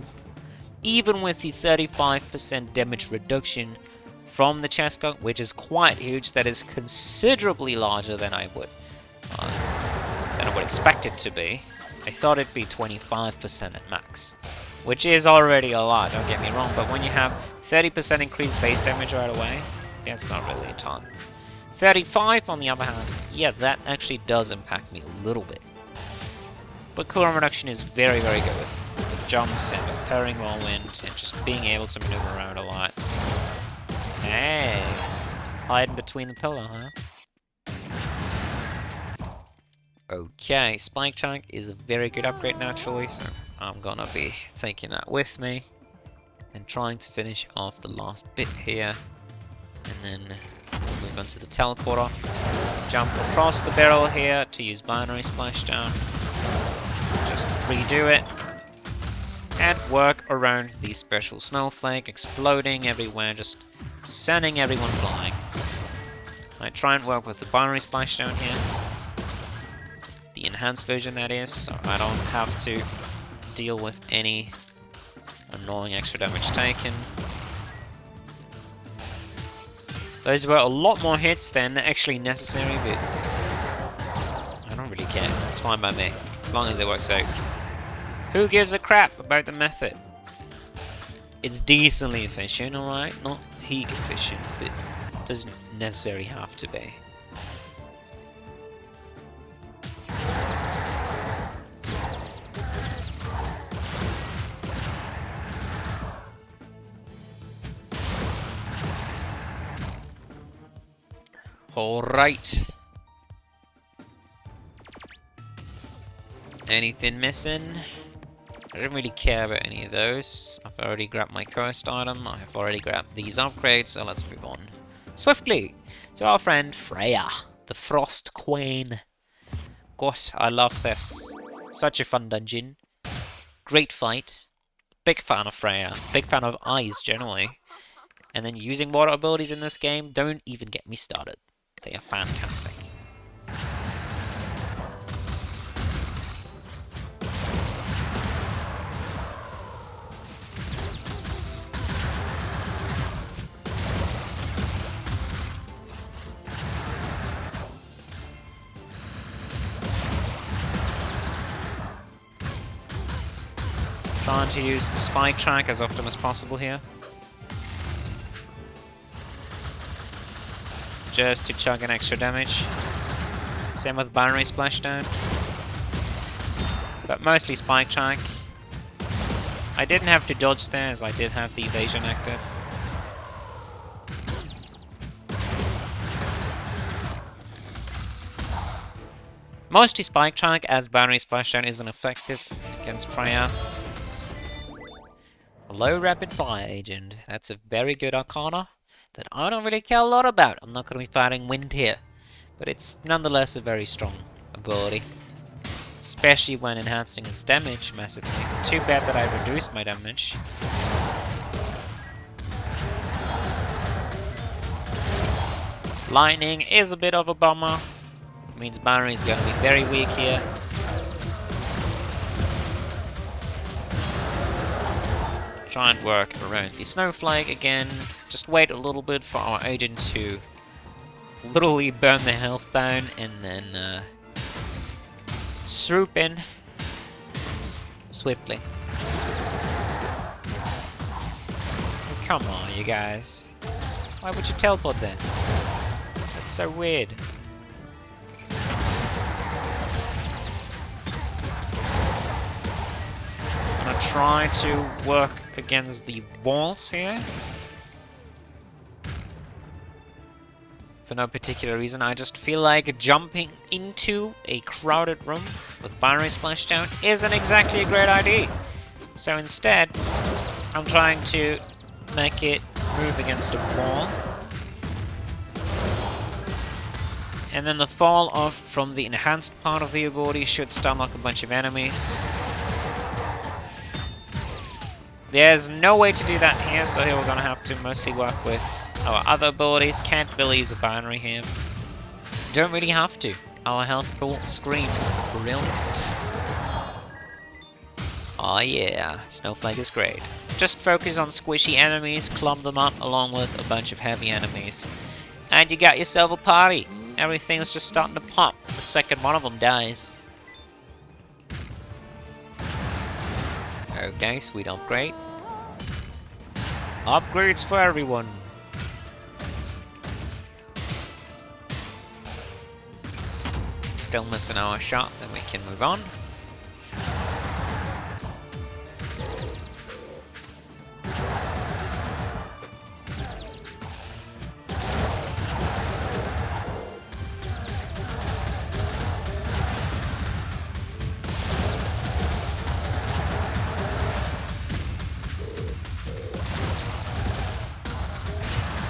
Even with the 35% damage reduction from the chest cloak, which is quite huge, that is considerably larger than I would expect it to be. I thought it'd be 25% at max, which is already a lot, don't get me wrong, but when you have 30% increased base damage right away, that's not really a ton. 35 on the other hand, yeah, that actually does impact me a little bit. But cooldown reduction is very, very good with jumps and with parrying Whirlwind and just being able to maneuver around a lot. Hey, hiding between the pillar, huh? Okay, Spike Chunk is a very good upgrade naturally, so I'm gonna be taking that with me and trying to finish off the last bit here, and then move on to the teleporter. Jump across the barrel here to use binary splashdown. Just redo it and work around the special snowflake, exploding everywhere, just sending everyone flying. I try and work with the binary splashdown here. The enhanced version, that is, so I don't have to deal with any annoying extra damage taken. Those were a lot more hits than actually necessary, but I don't really care. It's fine by me, as long as it works out. Who gives a crap about the method? It's decently efficient, alright? Not peak efficient, but it doesn't necessarily have to be. Alright. Anything missing? I don't really care about any of those. I've already grabbed my cursed item. I have already grabbed these upgrades, so let's move on swiftly to our friend Freya, the Frost Queen. Gosh, I love this. Such a fun dungeon. Great fight. Big fan of Freya. Big fan of eyes, generally. And then using water abilities in this game, don't even get me started. They are fantastic. Trying to use Spike Track as often as possible here. Just to chug an extra damage. Same with binary splashdown. But mostly Spike Track. I didn't have to dodge there as I did have the evasion active. Mostly Spike Track as binary splashdown isn't effective against Freya. Low rapid fire agent. That's a very good Arcana that I don't really care a lot about. I'm not going to be fighting wind here, but it's nonetheless a very strong ability, especially when enhancing its damage massively. Too bad that I reduced my damage. Lightning is a bit of a bummer. It means binary is going to be very weak here. Try and work around the snowflake again. Just wait a little bit for our agent to literally burn the health down and then swoop in. swiftly. Oh, come on, you guys. Why would you teleport then? That's so weird. I'm gonna try to work against the walls here. For no particular reason, I just feel like jumping into a crowded room with binary splashdown isn't exactly a great idea. So instead, I'm trying to make it move against a wall. And then the fall off from the enhanced part of the ability should stun lock a bunch of enemies. There's no way to do that here, so here we're gonna have to mostly work with our other abilities. Can't really use a binary here. Don't really have to. Our health pool screams brilliant. Oh yeah, Snowflake is great. Just focus on squishy enemies, clump them up along with a bunch of heavy enemies. And you got yourself a party. Everything's just starting to pop the second one of them dies. Okay, sweet upgrade. Upgrades for everyone. Still missing our shot, then we can move on.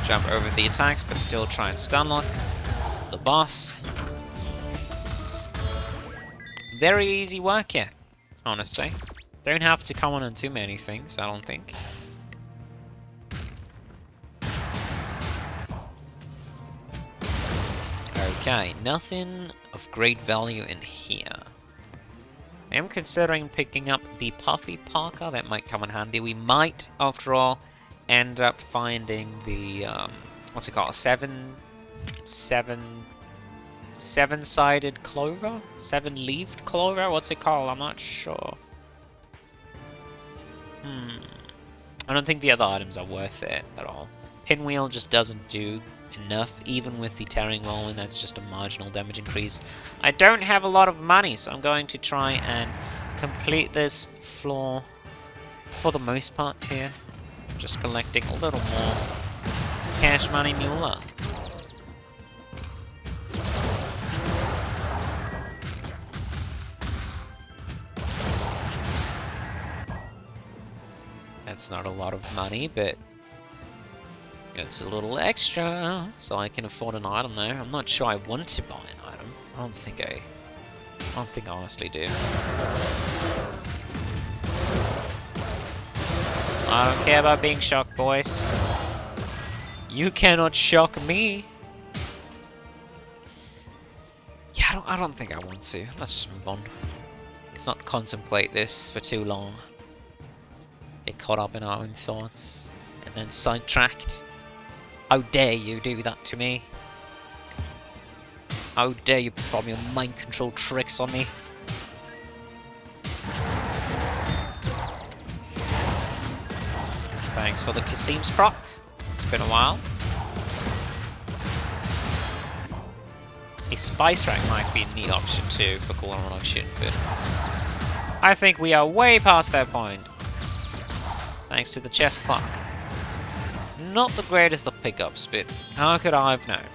Jump over the attacks, but still try and stun lock the boss. Very easy work here, honestly. Don't have to comment on too many things, I don't think. Okay, nothing of great value in here. I am considering picking up the Puffy Parka. That might come in handy. We might, after all, end up finding the what's it called? Seven-sided clover? Seven-leaved clover? What's it called? I'm not sure. I don't think the other items are worth it at all. Pinwheel just doesn't do enough, even with the tearing Whirlwind. That's just a marginal damage increase. I don't have a lot of money, so I'm going to try and complete this floor for the most part here. Just collecting a little more cash money mula. That's not a lot of money, but it's a little extra, so I can afford an item there. I'm not sure I want to buy an item. I don't think I honestly do. I don't care about being shocked, boys. You cannot shock me. Yeah, I don't think I want to. Let's just move on. Let's not contemplate this for too long. Get caught up in our own thoughts and then sidetracked. How dare you do that to me? How dare you perform your mind control tricks on me? Thanks for the Cassim's proc. It's been a while. A Spice Rack might be a neat option too for cooldown reduction, but I think we are way past that point. Thanks to the chest clock. Not the greatest of pickups, but how could I have known?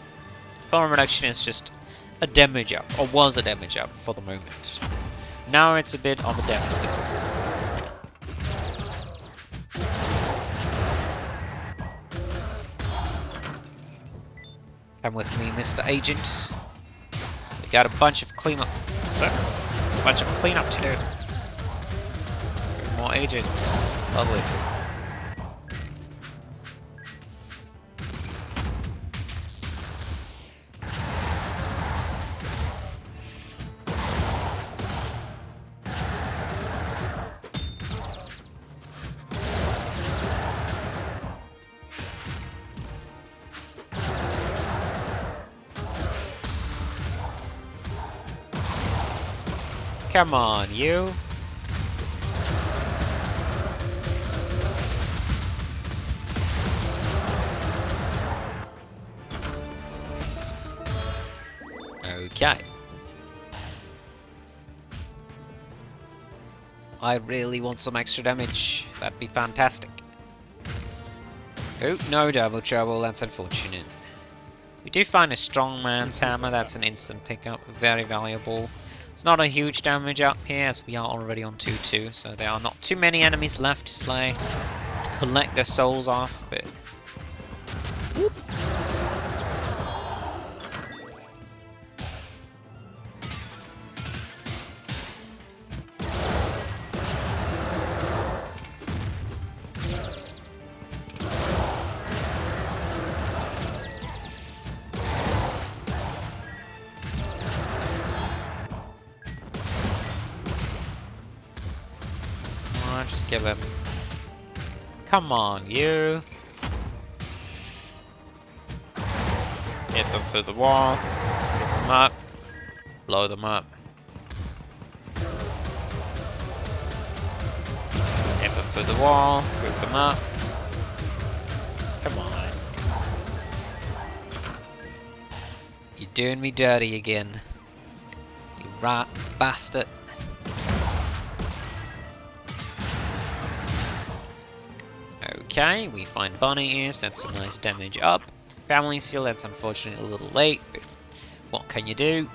Cooldown reduction is just a damage up, or was a damage up for the moment. Now it's a bit of a deficit. Come with me, Mr. Agent. We got a bunch of cleanup. To do. More agents. Lovely. Come on, you. Okay. I really want some extra damage. That'd be fantastic. Oh, no double trouble. That's unfortunate. We do find a strongman's hammer. That's an instant pickup. Very valuable. It's not a huge damage up here, as we are already on 2-2, so there are not too many enemies left to slay. To collect their souls off, but... Whoop. Just kill him. Come on, you. Hit them through the wall. Hit them up. Blow them up. Hit them through the wall. Group them up. Come on. You're doing me dirty again. You rat bastard. Okay, we find bunny ears, that's some nice damage up. Family seal, that's unfortunately a little late, but what can you do?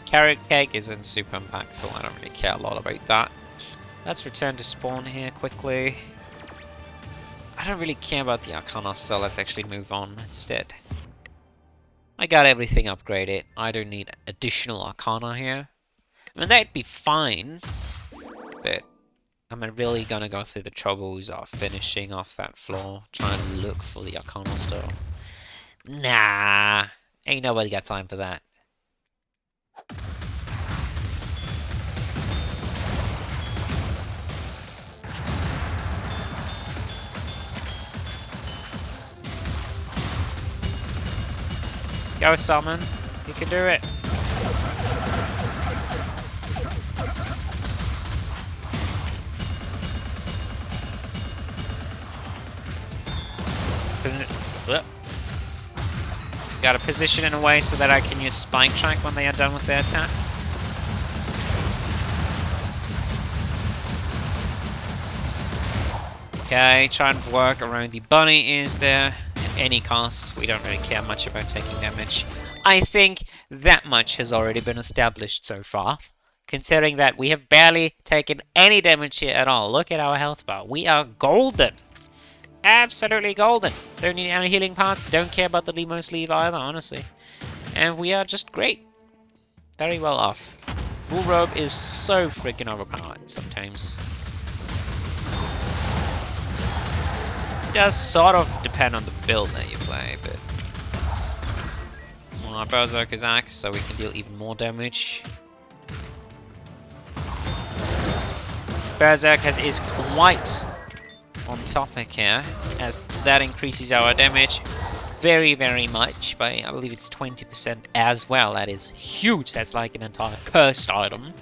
Carrot cake isn't super impactful, I don't really care a lot about that. Let's return to spawn here quickly. I don't really care about the Arcana still, let's actually move on instead. I got everything upgraded, I don't need additional Arcana here. I mean, that'd be fine, but... I'm really gonna go through the troubles of finishing off that floor, trying to look for the Arcana still. Nah, ain't nobody got time for that. Go, Summon. You can do it. Got to position in a way so that I can use Spike Track when they are done with their attack. Okay, try and work around the bunny ears there at any cost. We don't really care much about taking damage. I think that much has already been established so far, considering that we have barely taken any damage here at all. Look at our health bar. We are golden. Absolutely golden. Don't need any healing parts. Don't care about the Lemo sleeve either, honestly. And we are just great. Very well off. WoL Robe is so freaking overpowered sometimes. It does sort of depend on the build that you play, but... Well, our Berserker's Axe, so we can deal even more damage. Berserker's is quite... on topic here, as that increases our damage very, very much by, I believe it's 20% as well. That is huge. That's like an entire cursed item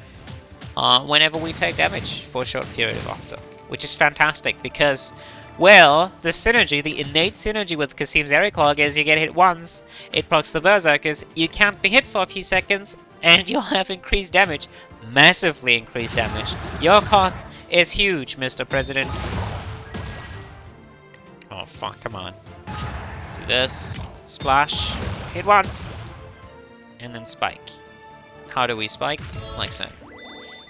whenever we take damage for a short period after, which is fantastic because, well, the synergy, the innate synergy with Cassim's Airy Clog is you get hit once, it procs the Berserkers, you can't be hit for a few seconds, and you'll have increased damage. Massively increased damage. Your cock is huge, Mr. President. Oh fuck, come on. Do this. Splash. Hit once. And then spike. How do we spike? Like so.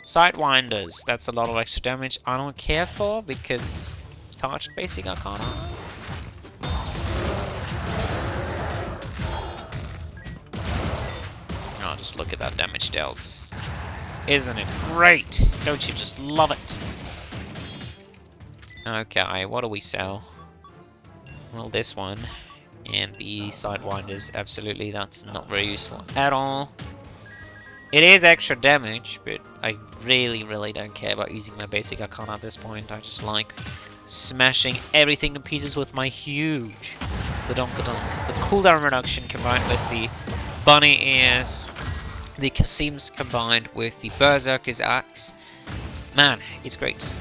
Sidewinders. That's a lot of extra damage I don't care for because charged basic Arcana. Oh, just look at that damage dealt. Isn't it great? Don't you just love it? Okay, what do we sell? Well, this one. And the Sidewinders, absolutely, that's not very useful at all. It is extra damage, but I really, really don't care about using my basic Arcana at this point. I just like smashing everything to pieces with my huge Badonka-donk. The cooldown reduction combined with the bunny ears, the Cassim's combined with the Berserker's Axe. Man, it's great.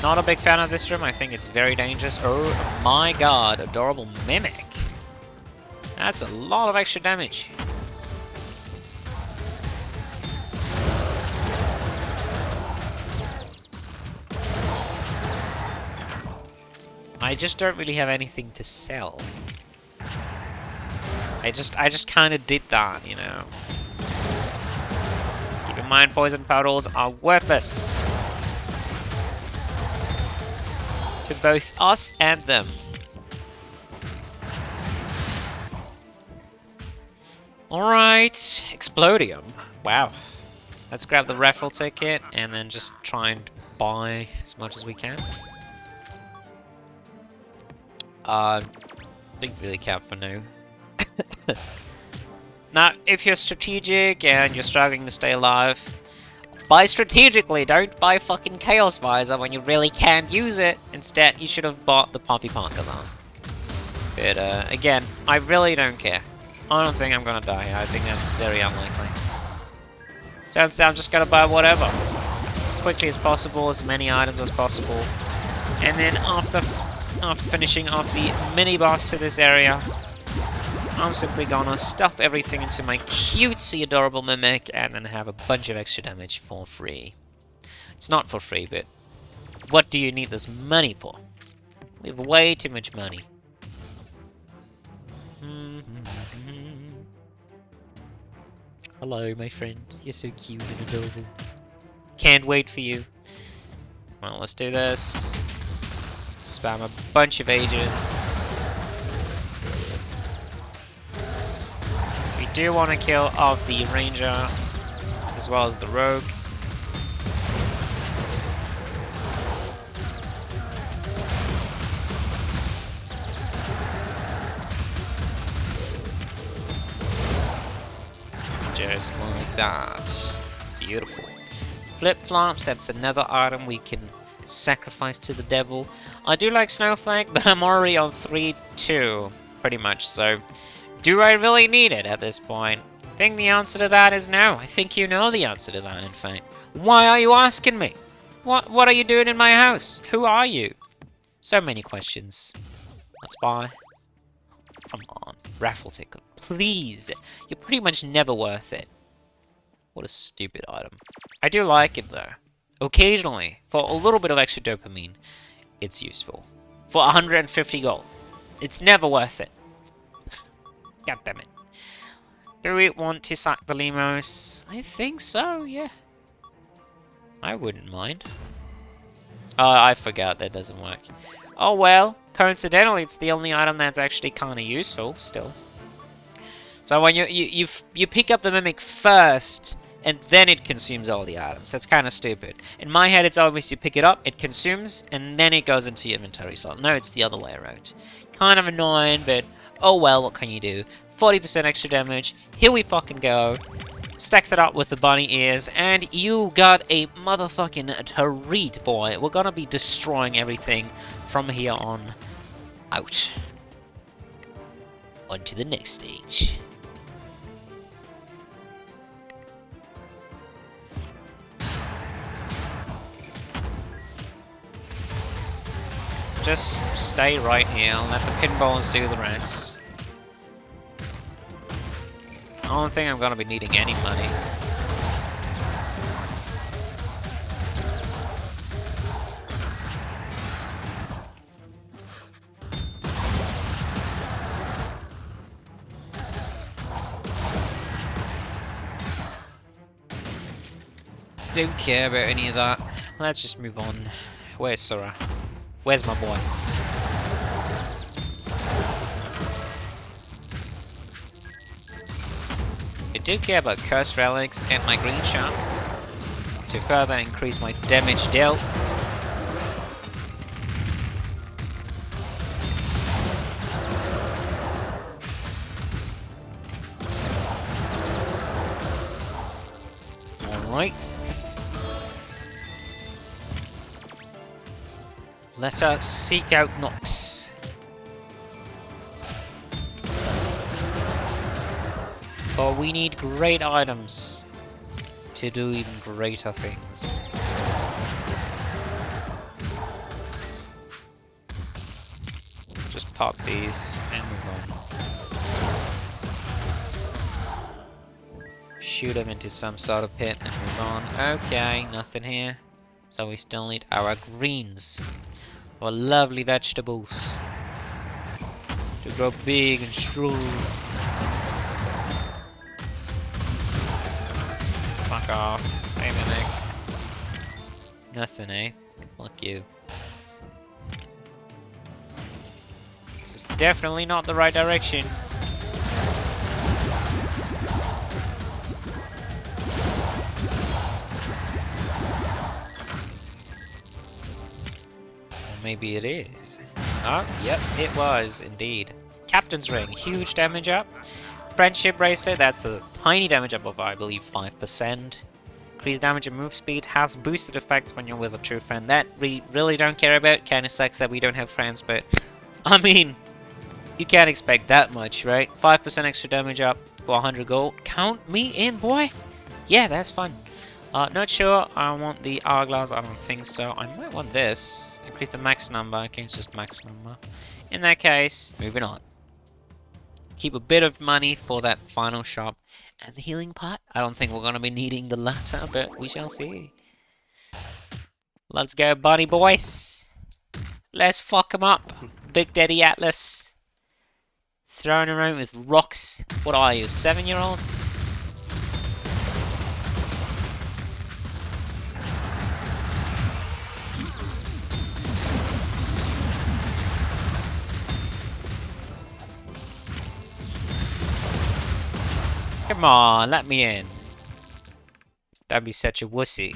Not a big fan of this room. I think it's very dangerous. Oh my god, adorable mimic. That's a lot of extra damage. I just don't really have anything to sell. I just kind of did that, you know. Keep in mind, poison puddles are worthless to both us and them. Alright, Explodium. Wow. Let's grab the raffle ticket and then just try and buy as much as we can. Don't really count for now. Now, if you're strategic and you're struggling to stay alive, buy strategically. Don't buy fucking Chaos Visor when you really can't use it. Instead, you should have bought the Poppy Parker though. But again, I really don't care. I don't think I'm gonna die. I think that's very unlikely. So I'm just gonna buy whatever. As quickly as possible, as many items as possible. And then after finishing off the mini-boss to this area, I'm simply gonna stuff everything into my cutesy adorable mimic and then have a bunch of extra damage for free. It's not for free, but what do you need this money for? We have way too much money. Hello, my friend. You're so cute and adorable. Can't wait for you. Well, let's do this. Spam a bunch of agents. We do want to kill off the ranger as well as the rogue. Just like that. Beautiful. Flip-flops, that's another item we can sacrifice to the devil. I do like Snowflake, but I'm already on 3-2, pretty much, so do I really need it at this point? I think the answer to that is no. I think you know the answer to that, in fact. Why are you asking me? What are you doing in my house? Who are you? So many questions. Let's buy. Come on, raffle ticket, please. You're pretty much never worth it. What a stupid item. I do like it though. Occasionally, for a little bit of extra dopamine, it's useful. For 150 gold, it's never worth it. God damn it. Do we want to sack the Limos? I think so, yeah. I wouldn't mind. Oh, I forgot that doesn't work. Oh well, coincidentally, it's the only item that's actually kind of useful still. So when you pick up the Mimic first, and then it consumes all the items. That's kind of stupid. In my head, it's always you pick it up, it consumes, and then it goes into your inventory slot. No, it's the other way around. Kind of annoying, but oh well, what can you do? 40% extra damage. Here we fucking go. Stack that up with the bunny ears, and you got a motherfucking treat, boy. We're gonna be destroying everything from here on out. On to the next stage. Just stay right here, let the pinballs do the rest. I don't think I'm gonna be needing any money. Don't care about any of that. Let's just move on. Where's Sora? Where's my boy? I do care about Cursed Relics and my green shot to further increase my damage dealt. Alright. Let us seek out Nox. For we need great items to do even greater things. pop these and move on. Shoot them into some sort of pit and move on. Okay, nothing here. So we still need our greens. Our lovely vegetables. To grow big and strong. Fuck off. Hey, mimic. Nothing, eh? Fuck you. This is definitely not the right direction. Or maybe it is. Oh, yep, it was indeed. Captain's Ring, huge damage up. Friendship Bracelet, that's a tiny damage up of, I believe, 5%. Increased damage and move speed has boosted effects when you're with a true friend. That we really don't care about. Kinda sucks that we don't have friends, but I mean, you can't expect that much, right? 5% extra damage up for 100 gold. Count me in, boy! Yeah, that's fun. Not sure I want the hourglass, I don't think so. I might want this. Increase the max number. Okay, it's just max number. In that case, moving on. Keep a bit of money for that final shop. And the healing pot? I don't think we're going to be needing the latter, but we shall see. Let's go, bunny boys. Let's fuck them up. Big Daddy Atlas. Throwing around with rocks. What are you, a 7-year-old? Come on, let me in. Don't be such a wussy.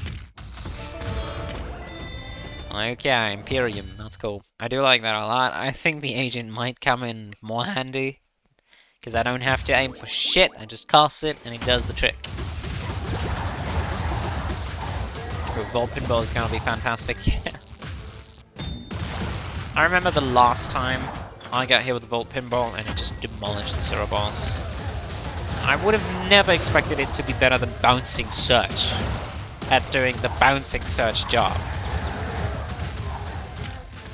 Okay, Imperium, that's cool. I do like that a lot. I think the agent might come in more handy. Because I don't have to aim for shit, I just cast it and it does the trick. Volt Pinball is gonna be fantastic. I remember the last time I got hit with the Volt Pinball and it just demolished the Zero Boss. I would have never expected it to be better than Bouncing Search at doing the Bouncing Search job.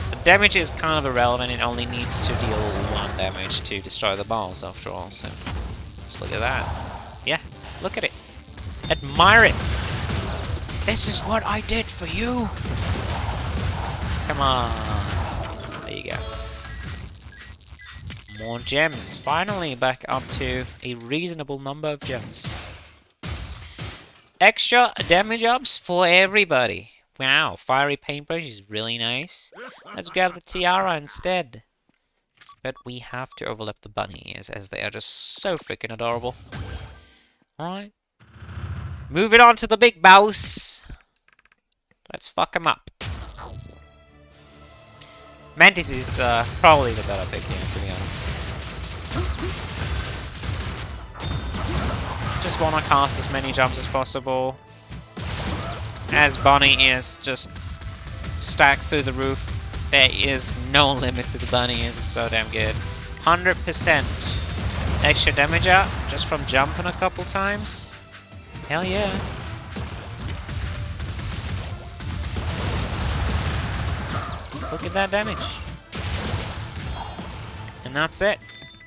The damage is kind of irrelevant, it only needs to deal 1 damage to destroy the balls after all, so just look at that. Yeah, look at it. Admire it! This is what I did for you! Come on. There you go. More gems. Finally back up to a reasonable number of gems. Extra damage ups for everybody. Wow, Fiery Paintbrush is really nice. Let's grab the Tiara instead. But we have to overlap the bunnies as they are just so freaking adorable. Alright. Moving on to the big boss. Let's fuck him up. Mantis is probably the better pick here, to be honest. Just want to cast as many jumps as possible. As Bunny is just stacked through the roof. There is no limit to the Bunny is, it's so damn good. 100% extra damage out just from jumping a couple times. Hell yeah. Look at that damage. And that's it.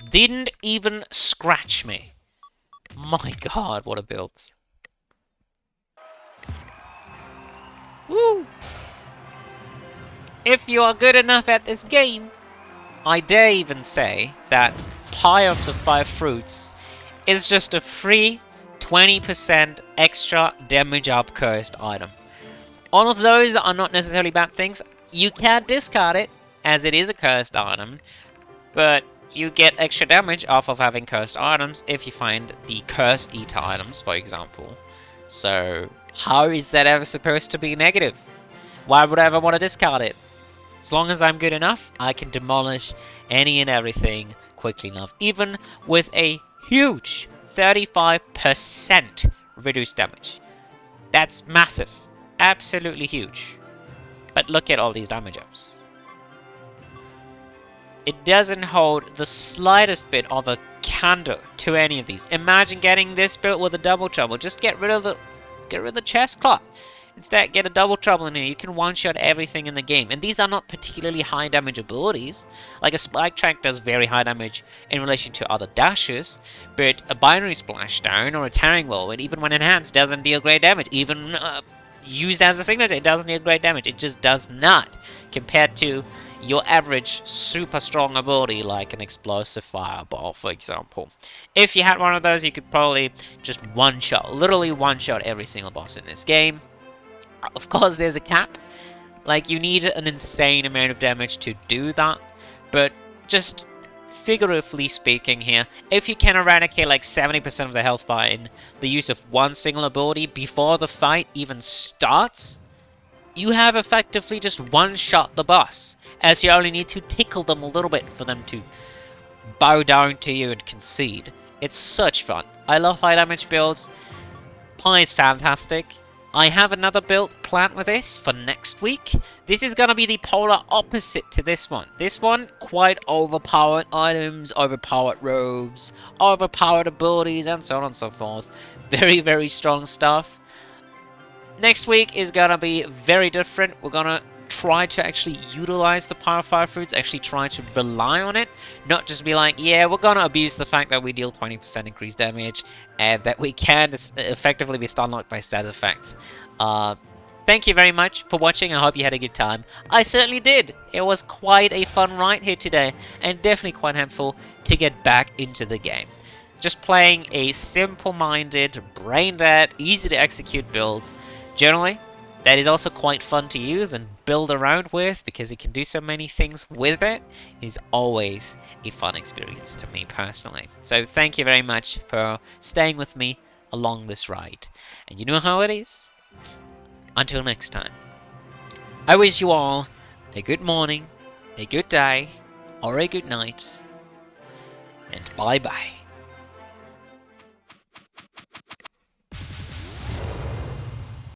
Didn't even scratch me. My god, what a build. Woo! If you are good enough at this game, I dare even say that Pie of the 5 Fruits is just a free 20% extra damage up cursed item. All of those are not necessarily bad things. You can't discard it, as it is a cursed item, but you get extra damage off of having cursed items if you find the Curse Eater items, for example. So, how is that ever supposed to be negative? Why would I ever want to discard it? As long as I'm good enough, I can demolish any and everything quickly enough, even with a huge 35% reduced damage. That's massive. Absolutely huge. But look at all these damage ups. It doesn't hold the slightest bit of a candle to any of these. Imagine getting this built with a double trouble. Just get rid of the chest cloth. Instead, get a double trouble in here. You can one-shot everything in the game. And these are not particularly high damage abilities. Like a Spike Track does very high damage in relation to other dashes, but a Binary Splashdown or a Tearing Whirlwind, even when enhanced, doesn't deal great damage. Even used as a signature, it doesn't deal great damage. It just does not, compared to your average super strong ability like an Explosive Fireball, for example. If you had one of those, you could probably just one-shot, literally one-shot every single boss in this game. Of course, there's a cap. Like, you need an insane amount of damage to do that, but just figuratively speaking here, if you can eradicate like 70% of the health bar in the use of one single ability before the fight even starts, you have effectively just one-shot the boss, as you only need to tickle them a little bit for them to bow down to you and concede. It's such fun. I love high damage builds. Pi is fantastic. I have another build planned with this for next week. This is going to be the polar opposite to this one. This one, quite overpowered items, overpowered robes, overpowered abilities, and so on and so forth. Very, very strong stuff. Next week is going to be very different. We're going to try to actually utilize the Power Fire Fruits, actually try to rely on it, not just be like, yeah, we're going to abuse the fact that we deal 20% increased damage and that we can effectively be stun-locked by stat effects. Thank you very much for watching. I hope you had a good time. I certainly did. It was quite a fun ride here today, and definitely quite helpful to get back into the game. Just playing a simple-minded, brain-dead, easy-to-execute build. Generally, that is also quite fun to use and build around with, because you can do so many things with it. Is always a fun experience to me personally. So thank you very much for staying with me along this ride. And you know how it is. Until next time, I wish you all a good morning, a good day, or a good night. And bye-bye.